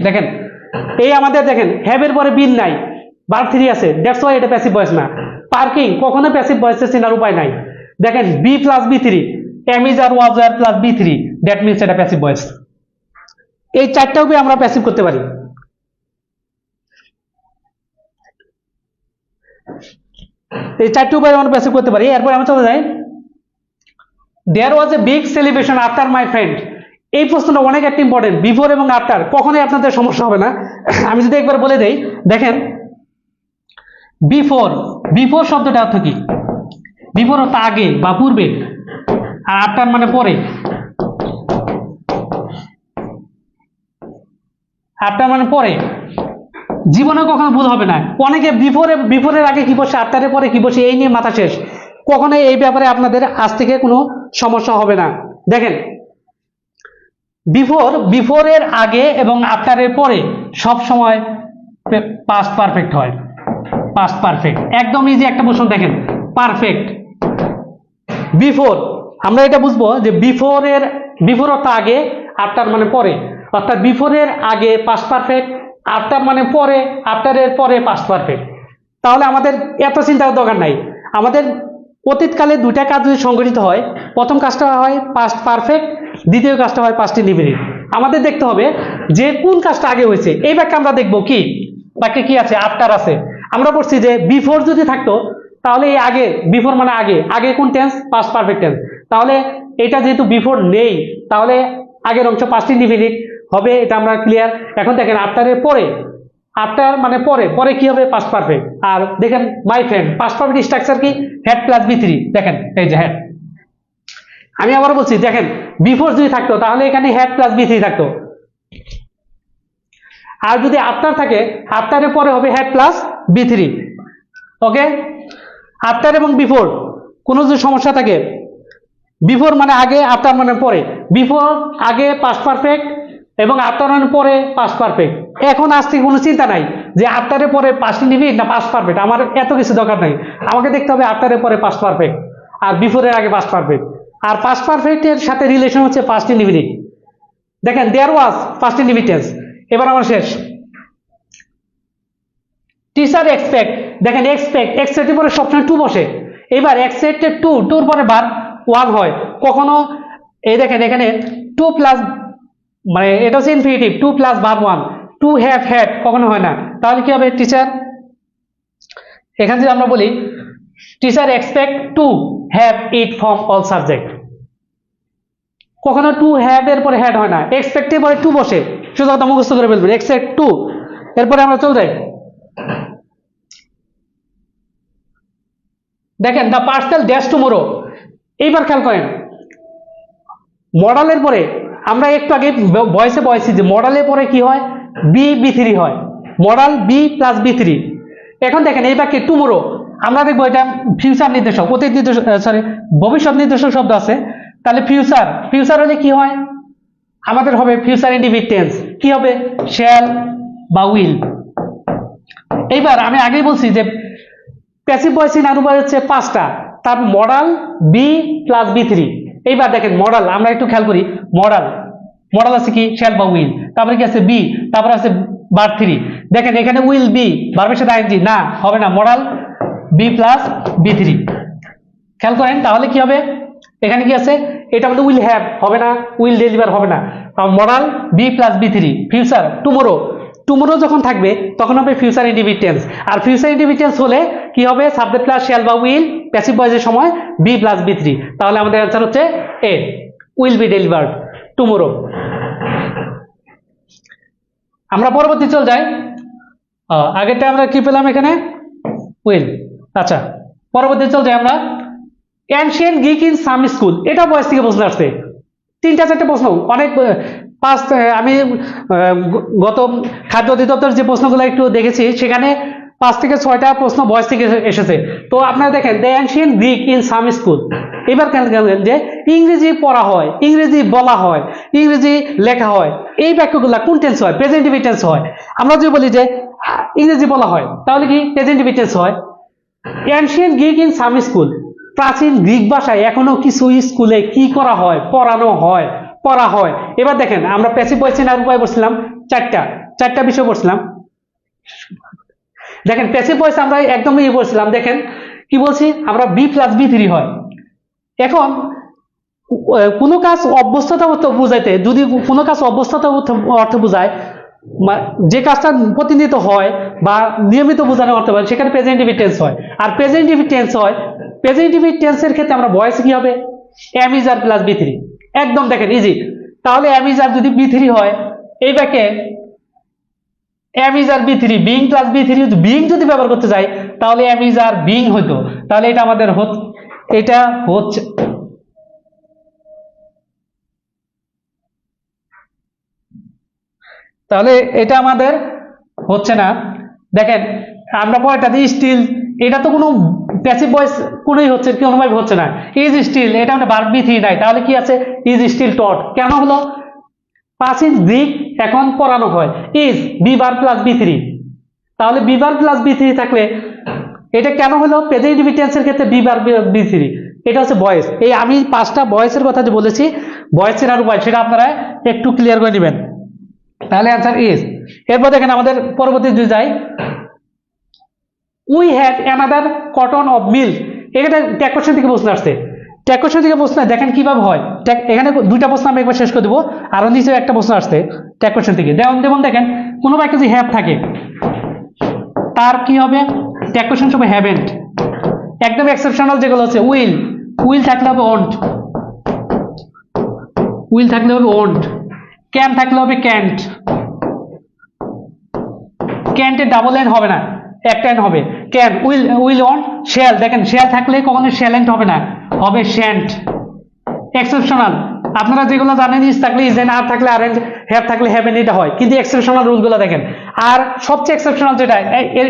দেখেন এই আমাদের দেখেন হ্যাভের পরে বিন নাই, ভার্ব 3 আছে, দ্যাটস ওয়াই এটা প্যাসিভ ভয়েস না। পার্কিং কখনো প্যাসিভ ভয়েসে চেনার উপায় নাই। দেখেন B plus B3, am is are was are plus B3, that means এটা প্যাসিভ ভয়েস। এই 4টা উপায়ে আমরা প্যাসিভ করতে পারি। এই 4টি উপায়ে আমরা প্যাসিভ করতে পারি। এরপর আমরা চলে যাই, there was a big celebration after my friend. এই প্রশ্নটা অনেক একটা ইম্পর্টেন্ট। বিফোর এবং আফটার কখনোই আপনাদের সমস্যা হবে না। আমি যদি একবার বলে দেই, দেখেন বিফোর শব্দটা অর্থ কি? বিফোর অর্থ আগে বা পূর্বে, আর আফটার মানে পরে। আফটার মানে পরে, জীবনে কখনো ভুল হবে না। অনেকে বিফোরের আগে কি বসে, আফটারের পরে কি বসে, এই নিয়ে মাথা শেষ। কখনোই এই ব্যাপারে আপনাদের আজ থেকে কোনো সমস্যা হবে না। দেখেন বিফোরের আগে এবং আফটারের পরে সব সময় পাস্ট পারফেক্ট হয়। পাস্ট পারফেক্ট একদম ইজি একটা প্রশ্ন। দেখেন পারফেক্ট বিফোর, আমরা এটা বুঝবো যে বিফোর অর্থ আগে, আফটার মানে পরে, অর্থাৎ বিফোরের আগে পাস্ট পারফেক্ট, আফটার মানে পরে, আফটারের পরে পাস্ট পারফেক্ট। তাহলে আমাদের এত চিন্তার দরকার নাই। আমাদের অতীতকালে 2টা কাজ যদি সংঘটিত হয়, প্রথম কাজটা হয় পাস্ট পারফেক্ট, দ্বিতীয় কাজটা হয় পাস্ট ইনডিফিনিট। আমাদের দেখতে হবে যে কোন কাজটা আগে হয়েছে। এই বাক্যে আমরা দেখবো কি বাক্যে কি আছে, আফটার আছে। আমরা পড়ছি যে বিফোর যদি থাকতো তাহলে এই আগে, বিফোর মানে আগে কোন টেন্স? Past perfect tense. তাহলে এটা যেহেতু বিফোর নেই, তাহলে আগের অংশ পাস্ট ইনডিফিনিট হবে, এটা আমরা ক্লিয়ার। এখন দেখেন আফটারের পরে, আফটার মানে পরে কি হবে? Past perfect. আর দেখেন my friend, past perfect structure কি? Had plus B3। দেখেন এই যে হ্যাড। আমি আবার বলছি, দেখেন বিফোর যদি থাকতো তাহলে এখানে হ্যাড প্লাস B3 থাকতো, আর যদি আফটার থাকে আফটারের পরে হবে had plus B3। Okay, after এবং বিফোর কোনো যদি সমস্যা থাকে, বিফোর মানে আগে, আফটার মানে পরে। বিফোর আগে পাস্ট পারফেক্ট এবং আফটার মানে পরে পাস্ট পারফেক্ট। এখন আজ থেকে কোনো চিন্তা নাই যে আফটারের পরে পাস্ট ইনডিফিনিট না পাস্ট পারফেক্ট, আমার এত কিছু দরকার নাই। আমাকে দেখতে হবে আফটারের পরে পাস্ট পারফেক্ট আর বিফোরের আগে পাস্ট পারফেক্ট। আর পাস্ট পারফেক্টের সাথে রিলেশন হচ্ছে পাস্ট ইনডিফিনিট। দেখেন দেয়ার ওয়াজ পাস্ট ইনডিফিনিট টেন্স। এবার আমার শেষ। টিচার এক্সপেক্ট, দেখেন এক্সপেক্ট এক্সপেক্টের পরে সবসময় টু বসে। এবার এক্সপেক্টেড টু, টুর পরে বার ওয়ান হয় কখনো। এই দেখেন এখানে টু প্লাস, মানে এটা হচ্ছে ইনফিনিটিভ, টু প্লাস বার ওয়ান। টু হ্যাভ হ্যাড কখনো হয় না, তাহলে কি হবে টিচার, এখানে যদি আমরা বলি teacher expect to have it from all subject, কখনো টু হ্যাভ এর পরে হ্যাড হয় না, এক্সপেক্টের পরে টু বসে, শুধু কথা মুখস্থ করে ফেলবেন এক্সপেক্ট টু। এরপরে আমরা চলে যাই, দেখেন দ্য পার্সেল ড্যাশ টুমোরো। এইবার খেয়াল করেন মডালের পরে, আমরা একটু আগে ভয়েসে বলেছি যে মডালের পরে কি হয়, বি3 হয়, মডাল বি প্লাস বি3। এখন দেখেন এই বাক্যে টুমোরো, আমরা দেখবো এটা ফিউচার নির্দেশক, অতীত নির্দেশক, সরি ভবিষ্যৎ নির্দেশক শব্দ আছে। তাহলে ফিউচার, ফিউচার হলে কি হয় আমাদের হবে ফিউচার ইনডিফিনিট টেন্স, কি হবে শ্যাল বা উইল। এইবার আমি আগেই বলছি যে প্যাসিভ ভয়েস ইন আর উপায় হচ্ছে পাঁচটা, তার মডাল বি প্লাস বি3। এইবার দেখেন মডাল, আমরা একটু খেয়াল করি মডাল, মডাল আছে কি শ্যাল বা উইল, তারপরে কি আছে বি, তারপরে আছে বার 3। দেখেন এখানে উইল বি ভার্বের সাথে আইএনজি না, হবে না, মডাল বি প্লাস বি3। খেয়াল করেন তাহলে কি হবে, এখানে কি আছে, এটা আমাদের উইল হ্যাভ হবে না, উইল ডেলিভার হবে না, মডাল বি প্লাস বি3। ফিউচার টুমোরো, টুমোরো যখন থাকবে তখন হবে ফিউচার ইনডিফিনিট টেন্স। আর ফিউচার ইনডিফিনিট টেন্স হলে কি হবে, সাবজেক্ট প্লাস শ্যাল বা উইল, প্যাসিভ ভয়েসের সময় বি প্লাস বি3। তাহলে আমাদের অ্যান্সার হচ্ছে A, will be delivered tomorrow. আমরা পরবর্তী চল যাই, আগেরটা আমরা কি পেলাম এখানে উইল। আচ্ছা পরবর্তী চল যাই আমরা, ancient Greek in some school. এটা বয়স থেকে প্রশ্ন আসছে, 3-4টা প্রশ্ন, অনেক পাস্ট। আমি গত খাদ্য অধিদপ্তর যে প্রশ্নগুলো একটু দেখেছি সেখানে 5 থেকে 6টা প্রশ্ন বয়স থেকে এসেছে। তো আপনারা দেখেন the ancient Greek in some school. এবার কেন যে ইংরেজি পড়া হয়, ইংরেজি বলা হয়, ইংরেজি লেখা হয়, এই বাক্যগুলো কোন টেন্স হয়, প্রেজেন্ট ইনডিফিনিট টেন্স হয়। আমরা যদি বলি যে ইংরেজি বলা হয় তাহলে কি প্রেজেন্ট ইনডিফিনিট টেন্স হয়। Ancient Greek in some school, প্রাচীন গ্রিক ভাষায় এখনো কিছু স্কুলে কি করা হয়, পড়ানো হয়, পড়া হয়। এবার দেখেন আমরা প্যাসিভ ভয়েস ইন আর উপায় পড়ছিলাম, চারটা বিষয় পড়ছিলাম। দেখেন প্যাসিভ ভয়েস আমরা একদম ইয়ে পড়ছিলাম, দেখেন কি বলছি আমরা বি প্লাস বি3 হয়। এখন কোনো কাজ অভ্যস্ততা অর্থে বুঝাইতে, যদি কোনো কাজ অভ্যস্ততা অর্থে বোঝায়, যে কাজটা প্রতিনিয়ত হয় বা নিয়মিত বোঝানো অর্থে হয়, সেখানে প্রেজেন্ট ইনডিফিনিট টেন্স হয়। আর প্রেজেন্ট ইনডিফিনিট টেন্স হয়, প্রেজেন্ট ইনডিফিনিট টেন্সের ক্ষেত্রে আমরা ভয়েস কি হবে, এম ইজ আর প্লাস বি3, একদম দেখেন ইজি। তাহলে এম ইজ আর যদি বি3 হয়, এই ব্যাকে এম ইজ আর বি3, বিং প্লাস বি3, বিং যদি ব্যবহার করতে যাই তাহলে এম ইজ আর বিং হইতো। তাহলে এটা আমাদের এটা হচ্ছে, তাহলে এটা আমাদের হচ্ছে না। দেখেন আমরা পরেরটা দিই স্টিল, এটা তো কোনো প্যাসিভ ভয়েস কোনোই হচ্ছে, কোনোভাবে হচ্ছে না। ইজ স্টিল, এটা মানে ভার্ব বি3 নাই, তাহলে কি আছে ইজ স্টিল টট। কেন হলো, প্রাচীন গ্রিক এখন পড়ানো হয়, ইজ বি ভার্ব প্লাস বি3। তাহলে বি ভার্ব প্লাস বি3 থাকলে এটা কেন হলো, প্রেজেন্ট ইনডিফিনিট টেন্সের ক্ষেত্রে বি ভার্ব বি3। এটা হচ্ছে ভয়েস। এই আমি 5টা ভয়েসের কথা যে বলেছি, ভয়েসের আর উপায়, সেটা আপনারা একটু ক্লিয়ার করে নেবেন, তাহলে অ্যান্সার ইজ। এরপর দেখেন আমাদের পরবর্তী যদি যাই, we had another cotton of milk. এটা ট্যাগ কোশ্চেন থেকে প্রশ্ন আসছে, ট্যাগ কোশ্চেন থেকে প্রশ্ন দেখেন কিভাবে হয়। এখানে 2টা প্রশ্ন আমি একবার শেষ করে দেবো, আরো নিচে একটা প্রশ্ন আসছে ট্যাগ কোশ্চেন থেকে। যেমন দেখেন কোনো বাক্যে যদি হ্যাভ থাকে তার কি হবে, ট্যাগ কোশ্চেন হবে হ্যাভেন্ট। একদম এক্সেপশনাল যেগুলো হচ্ছে উইল, উইল থাকলে হবে ওন্ট, উইল থাকলে হবে ওন্ট, ক্যান থাকলে হবে ক্যান্ট, ক্যান্টের ডাবল এন হবে না, একটা এন হবে, can, will, will won't, shall, দেখেন শ্যাল থাকলে কখনো শ্যালেন্ট হবে না, হবে শ্যান্ট। এক্সেপশনাল আপনারা যেগুলো জানেন, ইজ থাকলে ইজেন, আর থাকলে আর, হ্যাভ থাকলে হ্যাভেন, এটা হয়। কিন্তু এক্সেপশনাল রুলগুলো দেখেন। আর সবচেয়ে এক্সেপশনাল যেটা,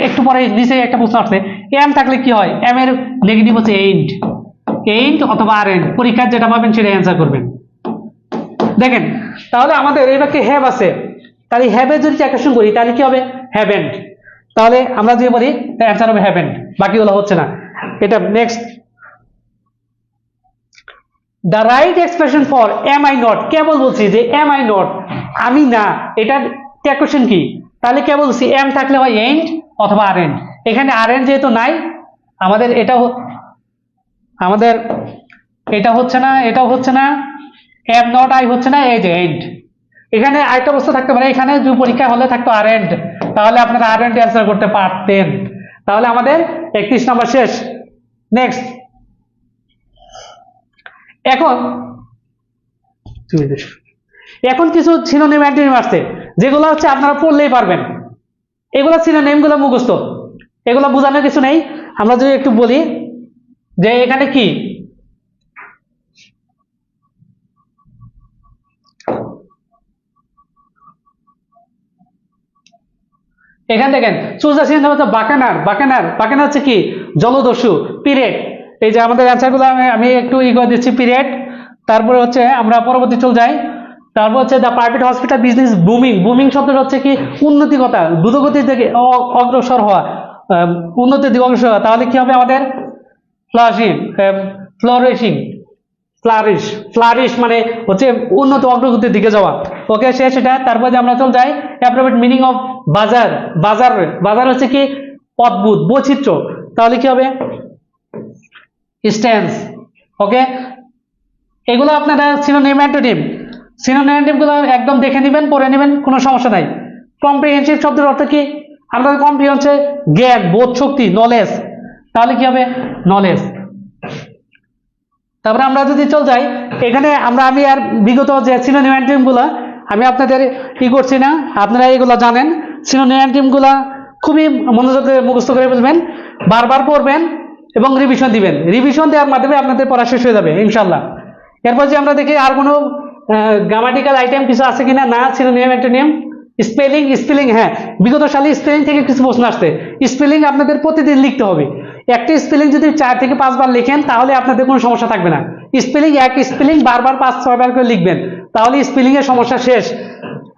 একটু পরে নিচে একটা প্রশ্ন আসছে, এম থাকলে কি হয়, এম এর নেগেটিভ হচ্ছে এইন্ট, এইন্ট অথবা আর এন্ড। পরীক্ষার যেটা পাবেন সেটা অ্যান্সার করবেন। দেখেন তাহলে আমাদের এই বাক্যে হ্যাভ আছে, তাহলে হ্যাভে যদি ট্যাগ করি তাহলে কি হবে হ্যাভেন্ট। তাহলে আমরা যদি বলি অ্যান্সার হবে হ্যাভেন্ট, বাকিগুলো হচ্ছে না। এটা next the right expression for am I not, কেবল বলছি যে এম আই নট, আমি না, এটার কোয়েশ্চেন কি, তাহলে কেবল বলছি এম থাকলে হয় এন্ড অথবা আর এন্ড। এখানে আর এন্ড যেহেতু নাই, আমাদের এটা হচ্ছে না, এটাও হচ্ছে না, এম নট আই হচ্ছে না, এই যে এন্ড। এখানে আরেকটা বস্তু থাকতে পারে, এখানে যদি পরীক্ষা হলে থাকতো আর এন্ড, তাহলে আপনারা আর এন্ড অ্যান্সার করতে পারতেন। তাহলে আমাদের 31 নম্বর শেষ। নেক্সট, এখন কিছু সিনোনিম অ্যান্টোনিম আসছে, যেগুলো হচ্ছে আপনারা পড়লেই পারবেন। এগুলো সিনোনিম গুলো মুখস্থ, এগুলো বোঝানোর কিছু নেই। আমরা যদি একটু বলি যে এখানে কি, এখানে দেখেন চুজ দ্য সিনোনিম হচ্ছে বাকানার। বাকানার হচ্ছে কি, জলদস্যু। পিরিয়ড, এই যে আমাদের অ্যান্সার গুলো আমি একটু করে দিচ্ছি। পিরিয়ড, তারপরে হচ্ছে আমরা পরবর্তী চলে যাই। তারপর হচ্ছে the private hospital business booming. Booming শব্দটা হচ্ছে কি, উন্নতিকতা, দ্রুতগতির দিকে অগ্রসর হওয়া, উন্নতির দিকে অগ্রসর হওয়া। তাহলে কি হবে আমাদের, ফ্লারিশ মানে হচ্ছে উন্নত অগ্রগতির দিকে যাওয়া। ওকে, শেষ এটা। তারপর যে আমরা চলে যাই অ্যাপ্রোপ্রিয়েট মিনিং অফ বাজার। বাজার হচ্ছে কি, অদ্ভুত, বৈচিত্র্য। তাহলে কি হবে, স্ট্যান্স। ওকে, এগুলো আপনারা সিনোনিম অ্যান্টোনিম, সিনোনিম গুলো একদম দেখে নেবেন, পড়ে নেবেন, কোনো সমস্যা নাই। কম্প্রিহেনসিভ শব্দের অর্থ কি, আমরা কম্প্রিহেন্স হচ্ছে জ্ঞান, বোধ শক্তি, নলেজ। তাহলে কি হবে, নলেজ। তারপরে আমরা যদি চল যাই, এখানে আমি আর বিগত যে সিনোনিম অ্যান্টোনিম গুলো আমি আপনাদের করছি না, আপনারা এগুলো জানেন। সিনোনিম অ্যান্টোনিম গুলা খুবই মনোযোগ দিয়ে মুখস্থ করে ফেলবেন, বারবার পড়বেন এবং রিভিশন দিবেন। রিভিশন দেওয়ার মাধ্যমে আপনাদের পড়া শেষ হয়ে যাবে ইনশাল্লাহ। এরপর যে আমরা দেখি আর কোনো গ্রামাটিক্যাল আইটেম কিছু আছে কিনা, না। সিনোনিম অ্যান্টোনিম, স্পেলিং, হ্যাঁ, বিগত সালে স্পেলিং থেকে কিছু প্রশ্ন আসছে। স্পেলিং আপনাদের প্রতিদিন লিখতে হবে। একটা স্পেলিং যদি 4 থেকে 5 বার লিখেন, তাহলে আপনাদের কোনো সমস্যা থাকবে না। এক স্পেলিং বারবার 5-6 বার করে লিখবেন, তাহলে স্পেলিং এর সমস্যা শেষ।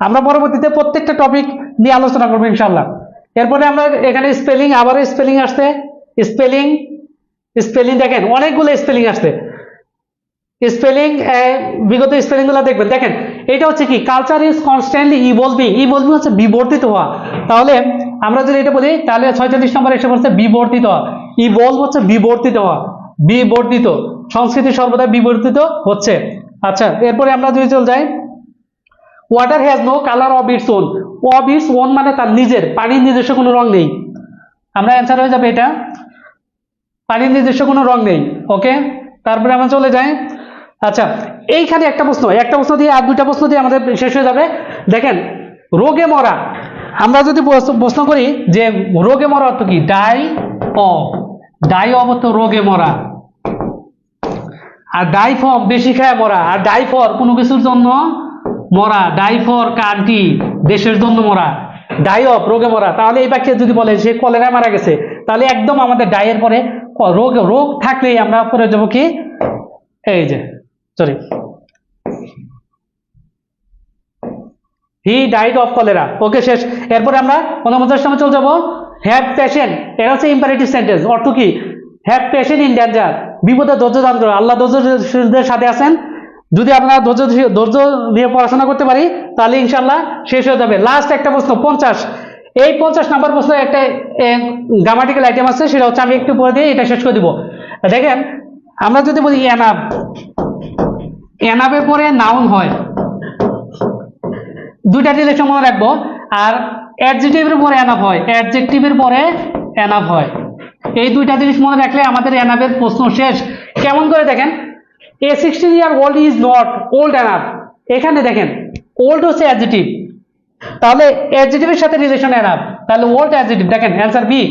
আমরা পরবর্তীতে প্রত্যেকটা টপিক নিয়ে আলোচনা করবো ইনশাল্লাহ। এরপরে আমরা এখানে স্পেলিং, আবারও স্পেলিং আসছে। স্পেলিং দেখেন অনেকগুলো স্পেলিং আসছে। স্পেলিং, বিগত স্পেলিং গুলো দেখবেন। দেখেন এটা হচ্ছে কি, culture is constantly evolving. Evolving হচ্ছে বিবর্তিত হওয়া। তাহলে আমরা যদি এটা বলি, তাহলে 46 নম্বর এসে বলছে বিবর্তিত হওয়া। ইভলভ হচ্ছে বিবর্তিত হওয়া, বিবর্তিত, সংস্কৃতি সর্বদা বিবর্তিত হচ্ছে। আচ্ছা, এরপরে আমরা যদি চলে যাই, water has no colour of its own. Of its own মানে তার নিজের, পানির নিজস্ব কোনো রং নেই। আমরা অ্যান্সার হয়ে যাবে এটা, পানির নিজস্ব কোনো রং নেই। ওকে, তারপরে আমরা চলে যাই। আচ্ছা, এইখানে একটা প্রশ্ন দিয়ে আর 2টা প্রশ্ন দিয়ে আমাদের শেষ হয়ে যাবে। দেখেন, রোগে মরা, আমরা যদি প্রশ্ন করি যে রোগে মরা অর্থ কি, ডাই অফ অর্থ রোগে মরা, আর ডাই ফর বেশি খায় মরা, আর ডাই ফর কোনো কিছুর জন্য মরা, ডাই ফর কান্ট্রি দেশের জন্য মরা, ডাই অফ রোগে মরা। তাহলে এই বাক্যে যদি বলে সে কলেরা মারা গেছে, তাহলে একদম আমাদের ডাইয়ের পরে রোগ থাকলেই আমরা পরে যাবো কি, এই যে sorry, he died of cholera. Okay, শেষ। এরপরে আমরা 49 নম্বরে চলে যাবো, হ্যাভ পেশেন্ট। এটা হচ্ছে ইম্পারেটিভ সেন্টেন্স। অর্থ কি, হ্যাভ পেশেন্ট ইন ডেঞ্জার, বিপদে ধৈর্য ধারণ করো। আল্লাহ ধৈর্যশীলদের সাথে আছেন। যদি আমরা ধৈর্য নিয়ে পড়াশোনা করতে পারি, তাহলে ইনশাল্লাহ শেষ হয়ে যাবে। লাস্ট একটা প্রশ্ন 50, এই 50 নম্বর প্রশ্ন একটা গ্রামাটিক্যাল আইটেম আছে, সেটা হচ্ছে আমি একটু পরে দিয়ে এটা শেষ করে দিব। দেখেন, আমরা যদি বলি এনাফ, এনাফের পরে নাউন হয়, 2টা রিলেশন মনে রাখবো। আর অ্যাডজেক্টিভের পরে এনাফ হয়, অ্যাডজেক্টিভের পরে এনাফ হয়। এই 2টা জিনিস মনে রাখলে আমাদের এনাফের প্রশ্ন শেষ। কেমন করে দেখেন, এ 16 year old is not old enough. এখানে দেখেন ওল্ড হচ্ছে অ্যাডজেক্টিভ, তাহলে অ্যাডজেক্টিভের সাথে রিলেশন এনাফ, তাহলে ওল্ড অ্যাডজেক্টিভ। দেখেন অ্যান্সার বি।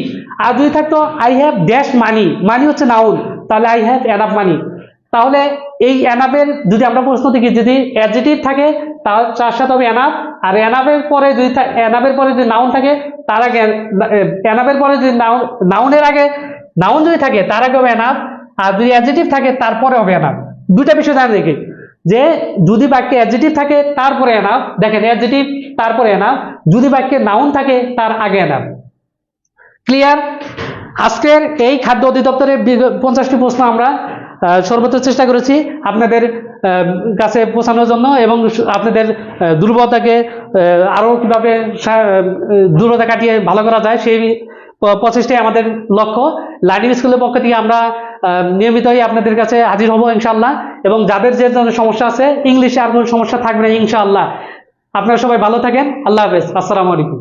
আর যদি থাকতো আই হ্যাভ ড্যাশ মানি, মানি হচ্ছে নাউন, তাহলে আই হ্যাভ এনাফ মানি। তাহলে এই এনাফের যদি আমরা প্রশ্ন দেখি, যদি অ্যাডজেক্টিভ থাকে তার সাথে হবে এনাফ, আর এনাফের পরে যদি নাউন থাকে তার আগে, এনাফের পরে যদি নাউনের আগে নাউন যদি থাকে তার আগে হবে এনাফ, আর যদি অ্যাডজেক্টিভ থাকে তারপরে হবে এনাফ। 2টা বিষয় জানা দেখি, যে যদি বাক্যে অ্যাডজেক্টিভ থাকে তারপরে এনাফ, দেখেন অ্যাডজেক্টিভ তারপরে এনাফ, যদি বাক্যে নাউন থাকে তার আগে এনাফ। ক্লিয়ার? আজকের এই খাদ্য অধিদপ্তরের 50টি প্রশ্ন আমরা সর্বোচ্চ চেষ্টা করেছি আপনাদের কাছে পৌঁছানোর জন্য এবং আপনাদের দুর্বলতাকে আরও কীভাবে দুর্বলতা কাটিয়ে ভালো করা যায় সেই প্রচেষ্টাই আমাদের লক্ষ্য। লার্নিং স্কুলের পক্ষ থেকে আমরা নিয়মিতই আপনাদের কাছে হাজির হব ইনশাআল্লাহ, এবং যাদের যে ধরনের সমস্যা আছে ইংলিশে আর কোনো সমস্যা থাকবে না ইনশাআল্লাহ। আপনারা সবাই ভালো থাকেন। আল্লাহ হাফেজ। আসসালামু আলাইকুম।